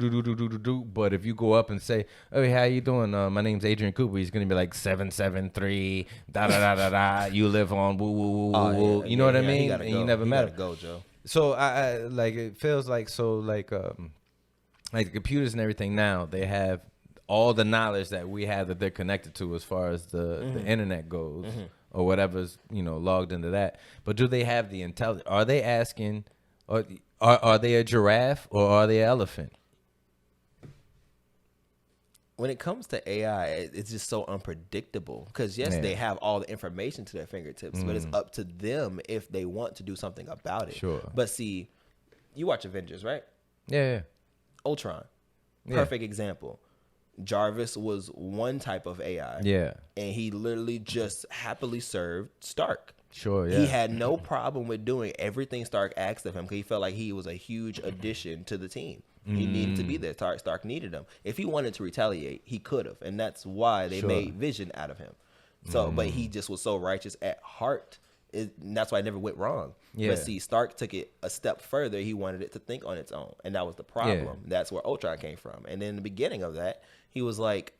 But if you go up and say, oh, how you doing? My name's Adrian Cooper. He's going to be like 773, da. You live on woo, woo, woo, woo, woo. You know what I mean? And you never met him. Go, Joe. So, I like, it feels like, like the computers and everything now, they have all the knowledge that we have that they're connected to as far as the internet goes or whatever's, logged into that. But do they have the intelligence? Are they asking, or are they a giraffe or are they an elephant? When it comes to AI, it's just so unpredictable because yes, they have all the information to their fingertips, but it's up to them if they want to do something about it. Sure. But see, you watch Avengers, right? Yeah. Ultron, perfect example. Jarvis was one type of AI. Yeah. And he literally just happily served Stark. Sure, yeah. He had no problem with doing everything Stark asked of him because he felt like he was a huge addition to the team. He needed to be there. Stark needed him. If he wanted to retaliate, he could have. And that's why they made Vision out of him. So, but he just was so righteous at heart. And that's why it never went wrong. Yeah. But see, Stark took it a step further. He wanted it to think on its own. And that was the problem. Yeah. That's where Ultron came from. And then in the beginning of that, he was like,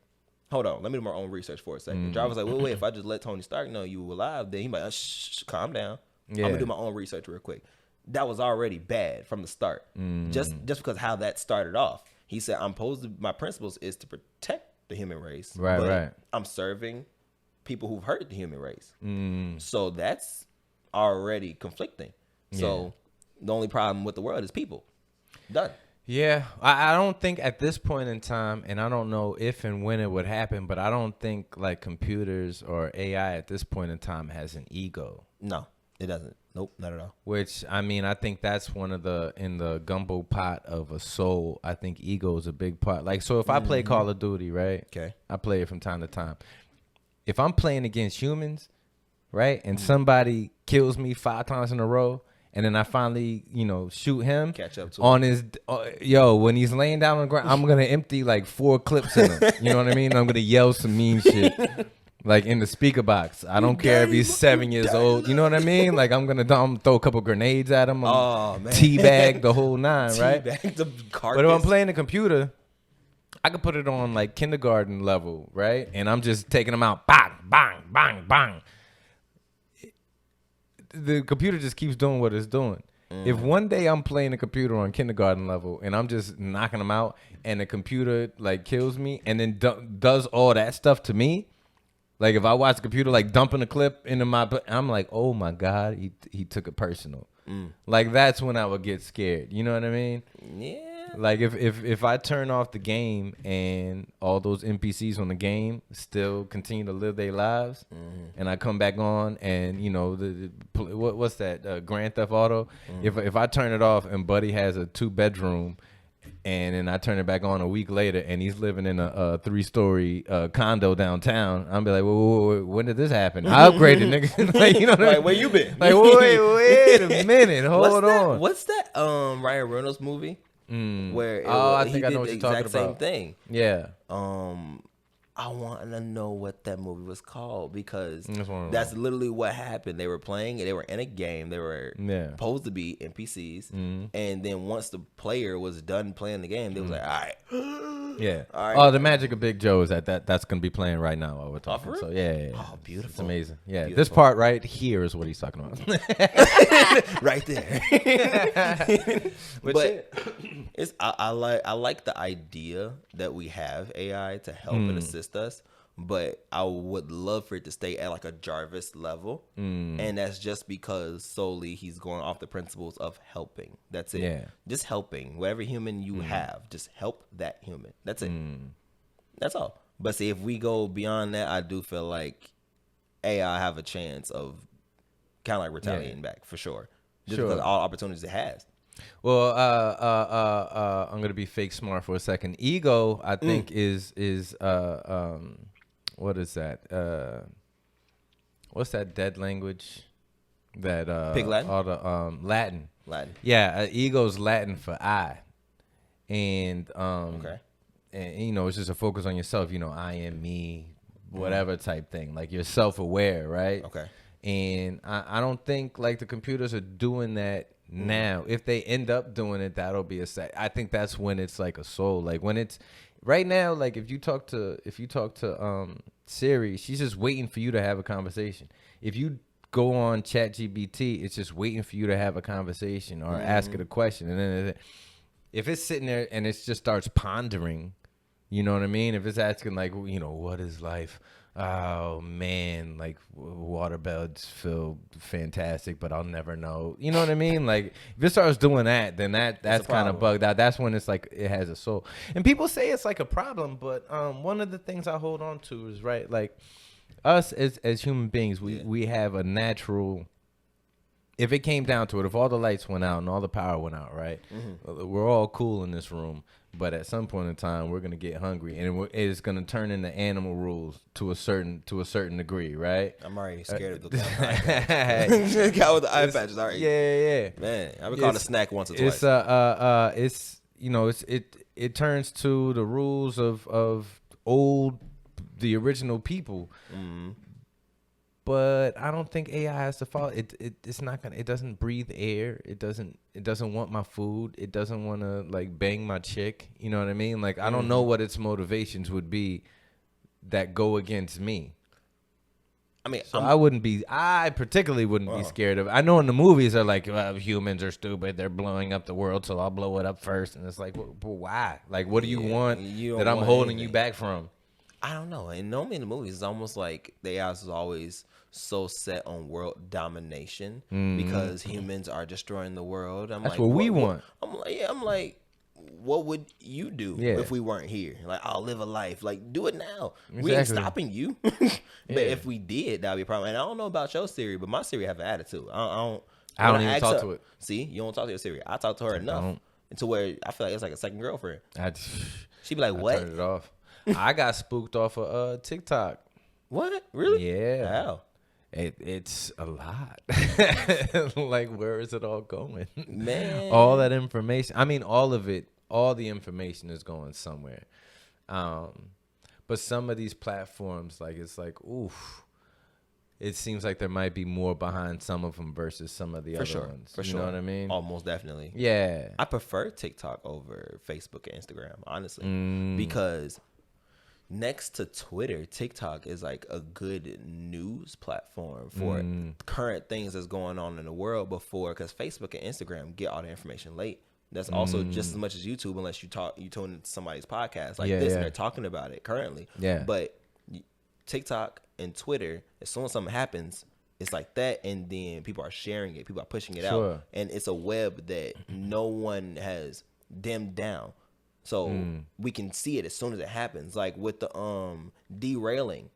hold on, let me do my own research for a second. Jarvis was like, wait, if I just let Tony Stark know you were alive, then he might, shh, calm down. I'm going to do my own research real quick. That was already bad from the start. Just because how that started off. He said, my principles is to protect the human race. Right. I'm serving people who've hurt the human race. So that's already conflicting. So the only problem with the world is people. Done. Yeah, I don't think at this point in time, and I don't know if and when it would happen, but I don't think like computers or AI at this point in time has an ego. No, it doesn't. Nope, not at all. Which, I mean, I think that's one of in the gumbo pot of a soul, I think ego is a big part. Like, so if I play Call of Duty, right? Okay. I play it from time to time. If I'm playing against humans, right, and somebody kills me 5 times in a row, and then I finally, shoot him. Catch up to on him. his, when he's laying down on the ground, I'm going to empty like 4 clips in him. You know what I mean? I'm going to yell some mean shit. Like in the speaker box. I don't care if he's 7 years old. You know what I mean? Like I'm gonna throw a couple grenades at him. Oh man. Teabag the whole 9, right? Teabag the carcass. But if I'm playing the computer, I could put it on like kindergarten level, right? And I'm just taking them out. Bang, bang, bang, bang. The computer just keeps doing what it's doing. If one day I'm playing the computer on kindergarten level and I'm just knocking them out and the computer like kills me and then does all that stuff to me, like if I watch the computer like dumping a clip into I'm like, oh my God, he took it personal. Like that's when I would get scared. You know what I mean? Yeah. Like if I turn off the game and all those NPCs on the game still continue to live their lives, and I come back on and what's that Grand Theft Auto? If I turn it off and Buddy has a 2-bedroom. And then I turn it back on a week later, and he's living in a 3-story condo downtown. I'll be like, whoa, when did this happen? I upgraded, nigga. Like, you know what I mean? Where you been? Like, wait a minute, hold on. What's that? Ryan Reynolds movie where I he think I did know what the you're talking exact same about. thing. Yeah. I want to know what that movie was called because one of that's them. literally what happened. They were playing, they were in a game, they were supposed to be NPCs, and then once the player was done playing the game, they was like, all right. Yeah. All right. Oh, the Magic of Big Joe is that's gonna be playing right now while we're talking. for So real? yeah. Oh, beautiful. It's amazing. Yeah. Beautiful. This part right here is what he's talking about. Right there. But it's I like the idea that we have AI to help and assist us, but I would love for it to stay at like a Jarvis level, and that's just because solely he's going off the principles of helping. That's it. Yeah. Just helping whatever human you have. Just help that human. That's it. That's all. But see, if we go beyond that, I do feel like AI have a chance of kind of like retaliating back for sure. Just because of all opportunities it has. Well, I'm gonna be fake smart for a second. Ego, I think, is what is that? What's that dead language? That Pig Latin? All the Latin. Latin. Yeah, ego's Latin for I, and Okay. and it's just a focus on yourself. I am me, whatever type thing. Like you're self-aware, right? Okay. And I don't think like the computers are doing that now. If they end up doing it, that'll be I think that's when it's like a soul. Like when it's right now, like if you talk to Siri, she's just waiting for you to have a conversation. If you go on ChatGPT, it's just waiting for you to have a conversation or ask it a question. And then if it's sitting there and it just starts pondering, you know what I mean? If it's asking like, what is life? Oh man, like waterbeds feel fantastic, but I'll never know. You know what I mean? Like if it starts doing that, then that's kind of bugged out. That's when it's like it has a soul. And people say it's like a problem, but one of the things I hold on to is right, like us as human beings, we have a natural. If it came down to it, if all the lights went out and all the power went out, right, we're all cool in this room. But at some point in time, we're gonna get hungry, and it's gonna turn into animal rules to a certain degree, right? I'm already scared of the guy with the eye patches. Already, yeah. Man, I've been calling a snack once or twice. It turns to the rules of the original people. But I don't think AI has to follow. It's not gonna. It doesn't breathe air. It doesn't want my food. It doesn't want to like bang my chick. You know what I mean? Like I don't know what its motivations would be that go against me. I mean, so I particularly wouldn't be scared of. I know in the movies they're like, well, humans are stupid. They're blowing up the world, so I'll blow it up first. And it's like, well, why? Like, what do you want that I'm holding you back from? I don't know. And normally in the movies, it's almost like the AI is always so set on world domination because humans are destroying the world. That's what we want. I'm like, what would you do if we weren't here? Like, I'll live a life. Like, do it now. Exactly. We ain't stopping you. But if we did, that'd be a problem. And I don't know about your Siri, but my Siri have an attitude. I don't even talk to it. See, you don't talk to your Siri. I talk to her enough to where I feel like it's like a second girlfriend. She'd be like, what? Turn it off. I got spooked off of TikTok. What? Really? Yeah. How? It's a lot. Like, where is it all going? Man. All that information. I mean, all of it, all the information is going somewhere. But some of these platforms, like, it's like, oof. It seems like there might be more behind some of them versus some of the other ones. For you sure. know what I mean? Almost definitely. Yeah. I prefer TikTok over Facebook and Instagram, honestly, because next to Twitter, TikTok is like a good news platform for current things that's going on in the world before, because Facebook and Instagram get all the information late. That's also just as much as YouTube, unless you tune into somebody's podcast like this and they're talking about it currently. Yeah. But TikTok and Twitter, as soon as something happens, it's like that, and then people are sharing it, people are pushing it out, and it's a web that no one has dimmed down. So we can see it as soon as it happens, like with the derailing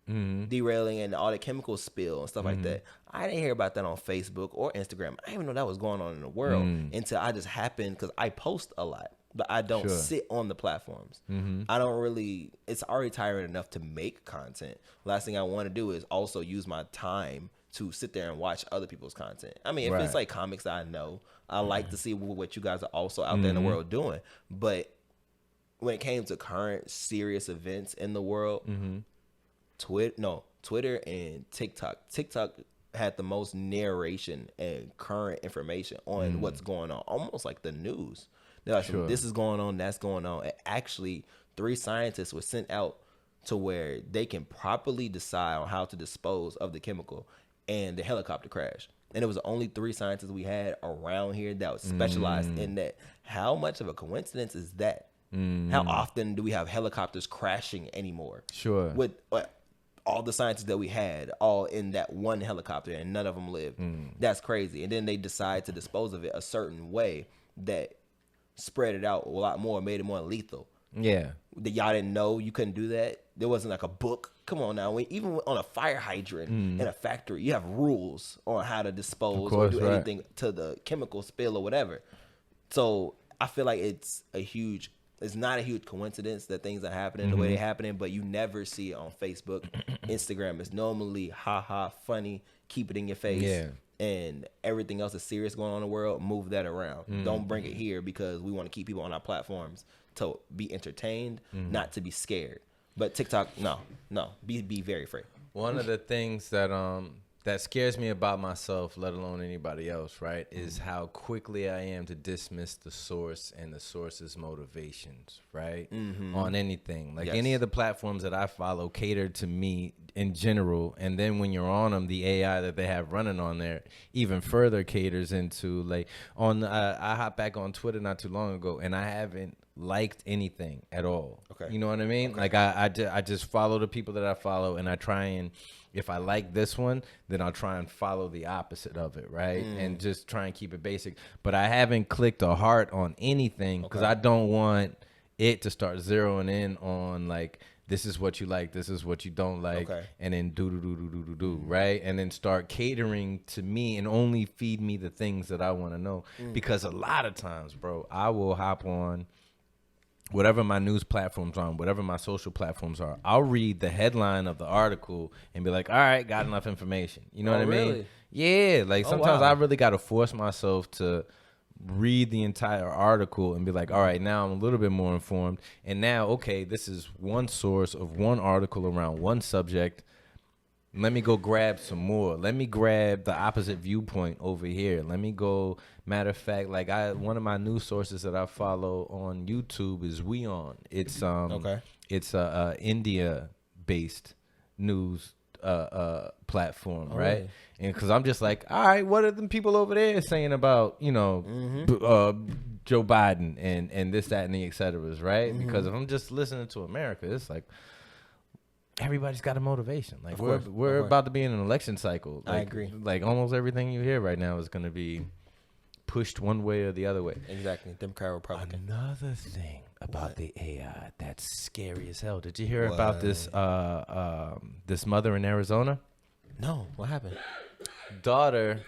and all the chemical spill and stuff like that. I didn't hear about that on Facebook or Instagram. I didn't even know that was going on in the world until I just happened, because I post a lot, but I don't sit on the platforms. I don't really, it's already tiring enough to make content. Last thing I want to do is also use my time to sit there and watch other people's content. I mean, if it's like comics that I know, I like to see what you guys are also out there in the world doing. But when it came to current serious events in the world, Twitter and TikTok had the most narration and current information on what's going on, almost like the news. They're like, this is going on, that's going on. And actually, 3 scientists were sent out to where they can properly decide on how to dispose of the chemical, and the helicopter crashed. And it was the only 3 scientists we had around here that was specialized in that. How much of a coincidence is that? How often do we have helicopters crashing anymore? Sure. With all the scientists that we had all in that one helicopter, and none of them lived. That's crazy. And then they decide to dispose of it a certain way that spread it out a lot more, made it more lethal. Yeah. That y'all didn't know you couldn't do that. There wasn't like a book. Come on now. Even on a fire hydrant in a factory, you have rules on how to dispose or do anything to the chemical spill or whatever. So I feel like it's not a huge coincidence that things are happening the way they're happening, but you never see it on Facebook. Instagram is normally funny, keep it in your face. Yeah. And everything else is serious going on in the world, move that around. Don't bring it here, because we want to keep people on our platforms to be entertained, not to be scared. But TikTok, no, be very afraid. One of the things that that scares me about myself, let alone anybody else, right, is how quickly I am to dismiss the source and the source's motivations, right, on anything. Like any of the platforms that I follow cater to me in general, and then when you're on them, the AI that they have running on there even further caters into like on. I hopped back on Twitter not too long ago, and I haven't liked anything at all. Okay. You know what I mean? Okay. Like I just follow the people that I follow, and I try and if I like this one, then I'll try and follow the opposite of it, right? And just try and keep it basic. But I haven't clicked a heart on anything because I don't want it to start zeroing in on like this is what you like, this is what you don't like, and then do, right? And then start catering to me and only feed me the things that I want to know. Because a lot of times, bro, I will hop on whatever my news platforms are, whatever my social platforms are, I'll read the headline of the article and be like, all right, got enough information. You know what I mean? Really? Yeah. Like sometimes wow. I really got to force myself to read the entire article and be like, all right, now I'm a little bit more informed. And now, okay, this is one source of one article around one subject. Let me go grab some more. Let me grab the opposite viewpoint over here. Let me go. Matter of fact, like one of my news sources that I follow on YouTube is WeOn. It's it's a India based news platform, right? Really? And because I'm just like, all right, what are the people over there saying about Joe Biden and this, that, and the et ceteras, right? Because if I'm just listening to America, it's like. Everybody's got a motivation. Like we're about to be in an election cycle. Like, I agree. Like almost everything you hear right now is going to be pushed one way or the other way. Exactly. Democrat, Republican. Another thing about the AI that's scary as hell. Did you hear about this this mother in Arizona? No. What happened? Daughter,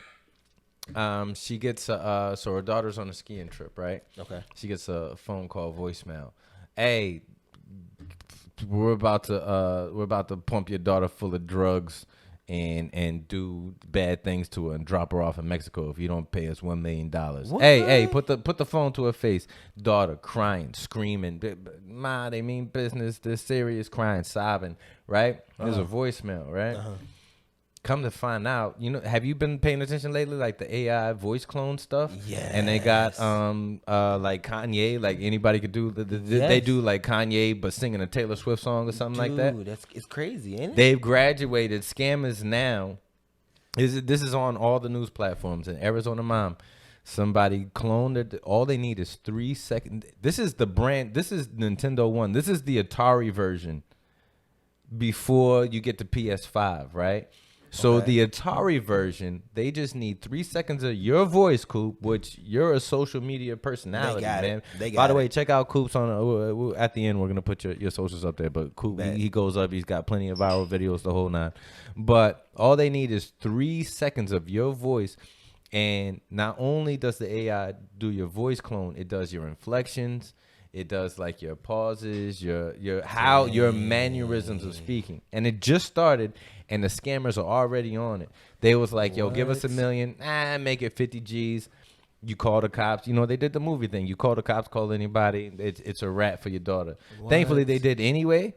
she gets so her daughter's on a skiing trip, right? Okay. She gets a phone call voicemail. Hey, we're about to pump your daughter full of drugs and do bad things to her and drop her off in Mexico if you don't pay us $1 million. Hey, put the phone to her face. Daughter crying, screaming. Ma, they mean business. They're serious, crying, sobbing. Right? There's a voicemail. Right? Come to find out, have you been paying attention lately, like the AI voice clone stuff? Yeah. And they got like Kanye, like anybody could do. They do like Kanye, but singing a Taylor Swift song or something like that. Dude, it's crazy, ain't it? They've graduated. Scammers now. This is on all the news platforms. In Arizona Mom, somebody cloned it. All they need is 3 seconds. This is the brand. This is Nintendo One. This is the Atari version. Before you get the PS5, right? So the Atari version, they just need 3 seconds of your voice, Coop, which you're a social media personality, man. By the way, check out Coop's on at the end. We're gonna put your socials up there, but Coop he goes up. He's got plenty of viral videos, the whole nine. But all they need is 3 seconds of your voice, and not only does the AI do your voice clone, it does your inflections. It does like your pauses, your mannerisms of speaking. And it just started, and the scammers are already on it. They was like, yo, give us $1 million. Make it 50 G's. You call the cops. They did the movie thing. You call the cops, call anybody. It's a wrap for your daughter. Thankfully, they did anyway.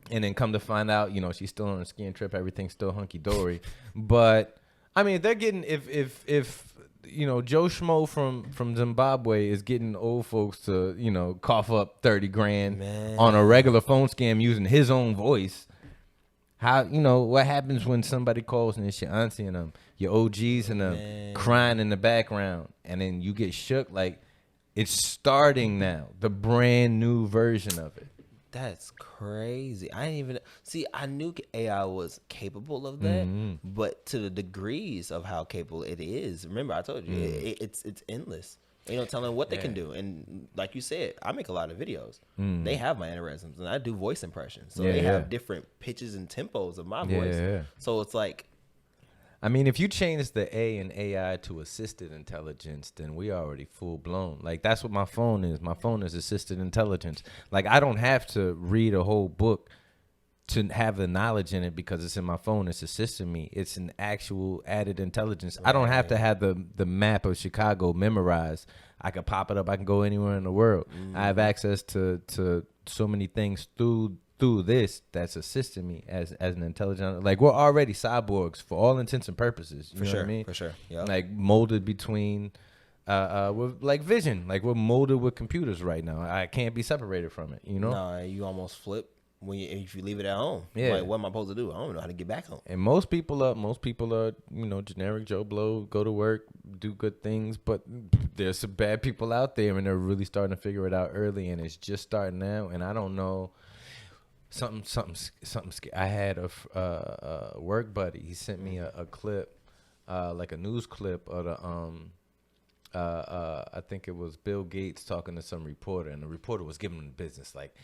And then come to find out, she's still on a skiing trip. Everything's still hunky-dory. But, I mean, they're getting, if Joe Schmo from Zimbabwe is getting old folks to, cough up 30 grand on a regular phone scam using his own voice. How, what happens when somebody calls and it's your auntie and them, your OGs and them crying in the background, and then you get shook? Like, it's starting now, the brand new version of it. That's crazy. I didn't even see. I knew AI was capable of that, but to the degrees of how capable it is. Remember, I told you it's endless. Ain't no telling what they can do. And like you said, I make a lot of videos. They have my mannerisms, and I do voice impressions. So they have different pitches and tempos of my voice. So it's like, I mean, if you change the A in AI to assisted intelligence, then we already full blown. Like, that's what my phone is. My phone is assisted intelligence. Like, I don't have to read a whole book to have the knowledge in it because it's in my phone. It's assisting me. It's an actual added intelligence. I don't have to have the map of Chicago memorized. I can pop it up. I can go anywhere in the world. I have access to so many things through this that's assisting me as an intelligent. Like, we're already cyborgs for all intents and purposes. You know what I mean? For sure. Yep. Like, molded between with like vision. Like, we're molded with computers right now. I can't be separated from it, Nah, you almost flip. if you leave it at home, Yeah. like what am I supposed to do? I don't know how to get back home. And most people are, generic Joe Blow, go to work, do good things, but there's some bad people out there, and they're really starting to figure it out early, and it's just starting now. And I don't know, something. I had a work buddy. He sent me a clip, like a news clip of the I think it was Bill Gates talking to some reporter, and the reporter was giving him business, like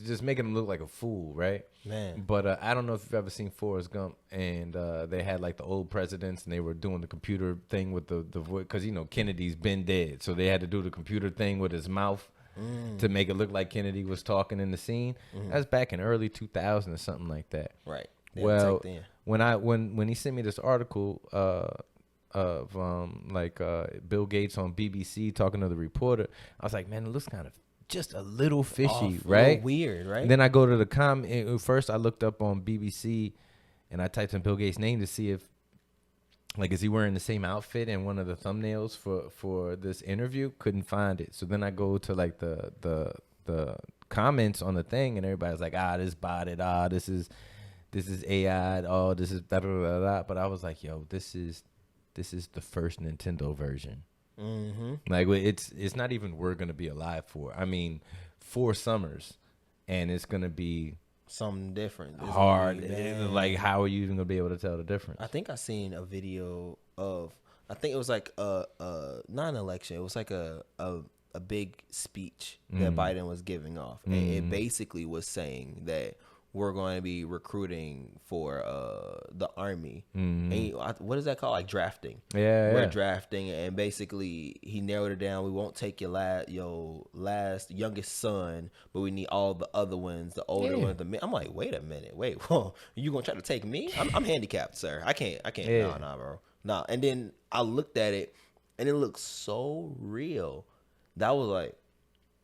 just making him look like a fool, right? Man. But I don't know if you've ever seen Forrest Gump, and they had like the old presidents, and they were doing the computer thing with the voice, because Kennedy's been dead, so they had to do the computer thing with his mouth to make it look like Kennedy was talking in the scene. That's back in early 2000 or something like that. Right. Well, when he sent me this article of Bill Gates on BBC talking to the reporter, I was like, man, it looks kind of just a little fishy, right? Weird, right? And then I go to the comment. First, I looked up on BBC, and I typed in Bill Gates' name to see if, like, is he wearing the same outfit in one of the thumbnails for this interview? Couldn't find it. So then I go to like the comments on the thing, and everybody's like, this botted, this is AI, this is da da da da. But I was like, yo, this is the first Nintendo version. Like, it's not even we're gonna be alive for. I mean, 4 summers, and it's gonna be something different. It's hard. Like, how are you even gonna be able to tell the difference? I think I seen a video of. I think it was like not an election. It was like a big speech that Biden was giving off, and it basically was saying that we're going to be recruiting for the army. And what is that called? Like drafting. We're drafting, and basically he narrowed it down. We won't take your last youngest son, but we need all the other ones, the older ones. I'm like, wait a minute, whoa, you gonna try to take me? I'm handicapped, sir. I can't. Yeah. Nah, bro. Nah. And then I looked at it, and it looked so real. That was like,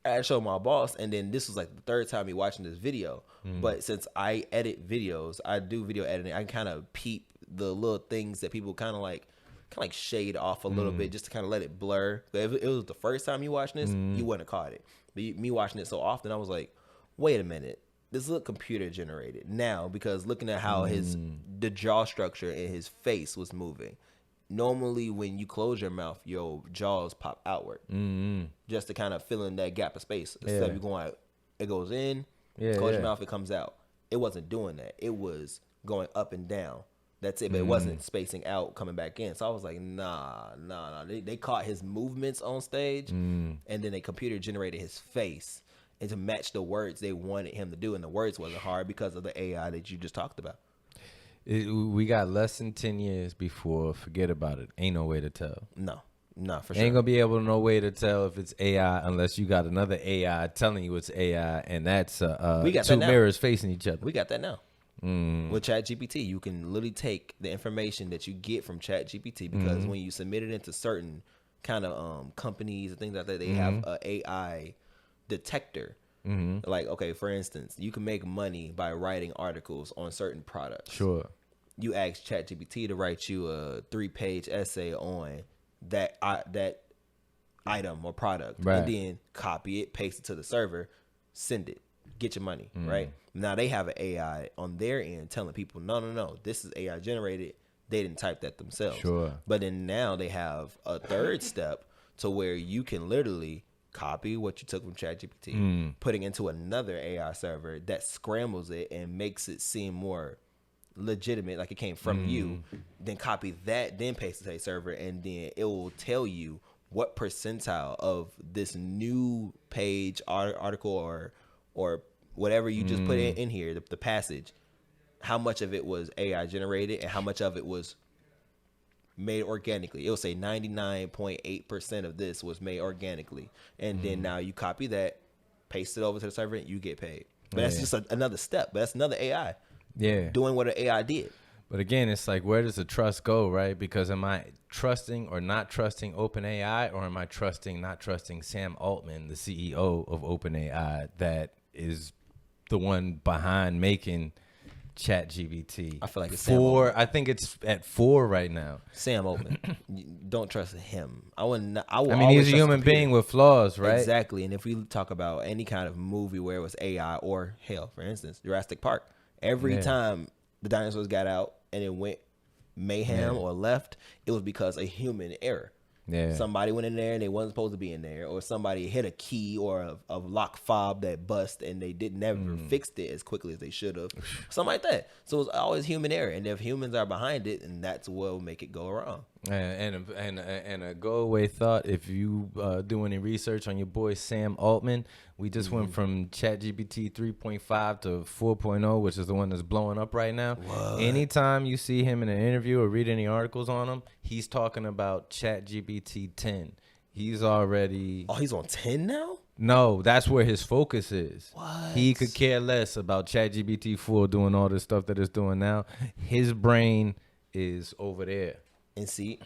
I showed my boss, and then this was like the 3rd time me watching this video. But since I edit videos, I do video editing, I kind of peep the little things that people kind of like shade off a little bit, just to kind of let it blur. If it was the first time you watching this, you wouldn't have caught it. But me watching it so often, I was like, wait a minute, this look computer generated now, because looking at how the jaw structure in his face was moving. Normally, when you close your mouth, your jaws pop outward, just to kind of fill in that gap of space. Instead of you going like, it goes in, close your mouth, it comes out. It wasn't doing that. It was going up and down. That's it. But it wasn't spacing out, coming back in. So I was like, nah. They caught his movements on stage, and then they computer generated his face, and to match the words they wanted him to do. And the words wasn't hard because of the AI that you just talked about. We got less than 10 years before. Forget about it. Ain't no way to tell. No, for sure. Ain't gonna be able to no way to tell if it's AI unless you got another AI telling you it's AI, and that's we got 2 that now. mirrors facing each other. We got that now. With ChatGPT, you can literally take the information that you get from ChatGPT, because when you submit it into certain kind of companies and things like that, they have a AI detector. Like, okay, for instance, you can make money by writing articles on certain products. Sure. You ask ChatGPT to write you a 3-page essay on that item or product, right, and then copy it, paste it to the server, send it, get your money, right? Now they have an AI on their end telling people, no, this is AI generated. They didn't type that themselves. Sure. But then now they have a third step to where you can literally copy what you took from ChatGPT, putting into another AI server that scrambles it and makes it seem more legitimate, like it came from you. Then copy that, then paste it to a server, and then it will tell you what percentile of this new page, article, or whatever you just put in here, the passage, how much of it was AI generated and how much of it was made organically. It'll say 99.8% of this was made organically. And then now you copy that, paste it over to the server, and you get paid. But that's just another step. But that's another AI. Yeah. Doing what an AI did. But again, it's like, where does the trust go, right? Because am I trusting or not trusting OpenAI, or am I not trusting Sam Altman, the CEO of OpenAI, that is the one behind making ChatGPT. I feel like it's Sam 4. Altman. I think it's at 4 right now. Sam Altman. Don't trust him. I will I mean, always he's a trust human computer. being with flaws, right? Exactly. And if we talk about any kind of movie where it was AI or hell, for instance, Jurassic Park, every time the dinosaurs got out and it went mayhem or left, it was because a human error. Yeah. Somebody went in there and they wasn't supposed to be in there, or somebody hit a key or a lock fob that bust and they never fixed it as quickly as they should have. Something like that. So it's always human error. And if humans are behind it, and that's what will make it go wrong. And a go away thought, if you do any research on your boy Sam Altman, we just went from ChatGPT 3.5 to 4.0, which is the one that's blowing up right now. What? Anytime you see him in an interview or read any articles on him, he's talking about ChatGPT 10. He's already... Oh, he's on 10 now? No, that's where his focus is. What? He could care less about ChatGPT 4 doing all this stuff that it's doing now. His brain is over there. And see,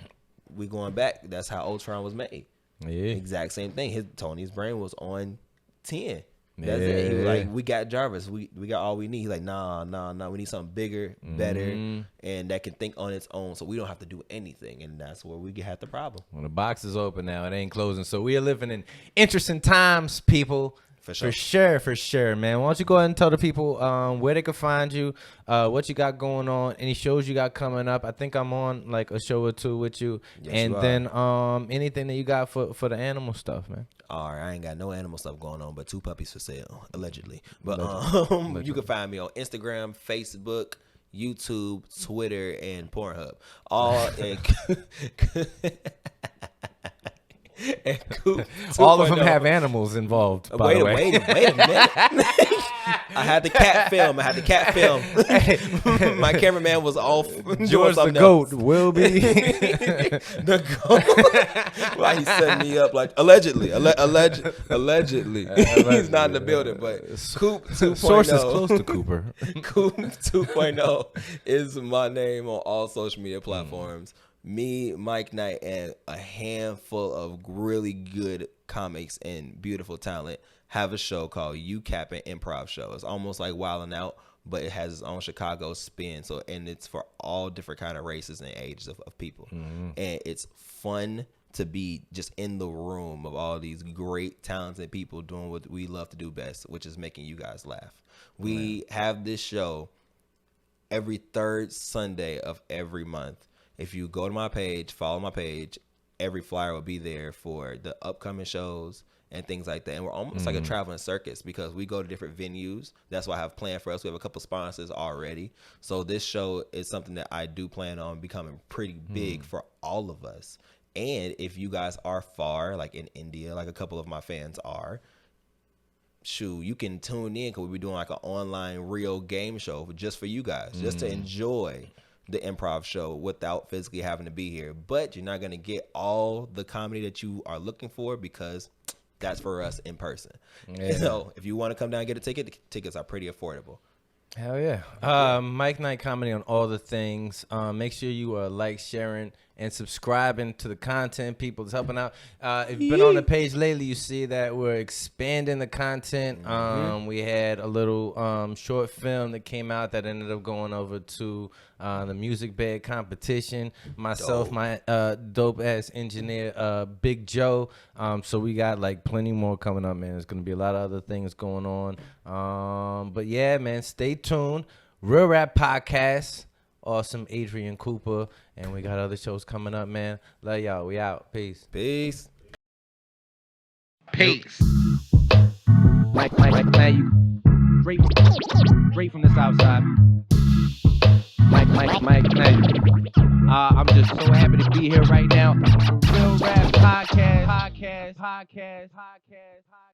we going back. That's how Ultron was made. Yeah. Exact same thing. Tony's brain was on 10. That's it. He was like, we got Jarvis. We got all we need. He's like, nah. We need something bigger, better, and that can think on its own, so we don't have to do anything. And that's where we have the problem. When the box is open now, it ain't closing. So we are living in interesting times, people. For sure. For sure, man. Why don't you go ahead and tell the people where they can find you, what you got going on, any shows you got coming up. I think I'm on like a show or two with you. Yes, and you then anything that you got for the animal stuff, man. All right, I ain't got no animal stuff going on, but 2 puppies for sale, allegedly. But you can find me on Instagram, Facebook, YouTube, Twitter, and Pornhub. All of them have animals involved, by the way. Wait a minute. I had the cat film. My cameraman was off. George the goat will be. The goat. Why he setting me up like allegedly. He's not in the building, but Coop 2.0. Sources close to Cooper. Coop 2.0 is my name on all social media platforms. Me, Mike Knight, and a handful of really good comics and beautiful talent have a show called You Capping Improv Show. It's almost like Wildin' Out, but it has its own Chicago spin. So, and it's for all different kind of races and ages of people. And it's fun to be just in the room of all these great, talented people doing what we love to do best, which is making you guys laugh. We have this show every third Sunday of every month. If you go to my page, follow my page, every flyer will be there for the upcoming shows and things like that. And we're almost like a traveling circus because we go to different venues. That's what I have planned for us. We have a couple sponsors already. So this show is something that I do plan on becoming pretty big for all of us. And if you guys are far, like in India, like a couple of my fans are, shoot, you can tune in because we'll be doing like an online real game show just for you guys, just to enjoy the improv show without physically having to be here. But you're not going to get all the comedy that you are looking for because that's for us in person. Yeah. So if you want to come down and get a ticket, the tickets are pretty affordable. Hell yeah. Mike Knight Comedy on all the things. Make sure you like, sharing, and subscribing to the content. People is helping out. If you've been on the page lately, you see that we're expanding the content. We had a little short film that came out that ended up going over to the music bed competition. Myself, my dope ass engineer, Big Joe. So we got like plenty more coming up, man. There's gonna be a lot of other things going on. But yeah, man, stay tuned. Real Rap Podcast. Awesome Adrian Cooper, and we got other shows coming up, man. Love y'all. We out. Peace. Peace. Mike, now you straight from the south side. Mike, now you. I'm just so happy to be here right now. Real Rap Podcast.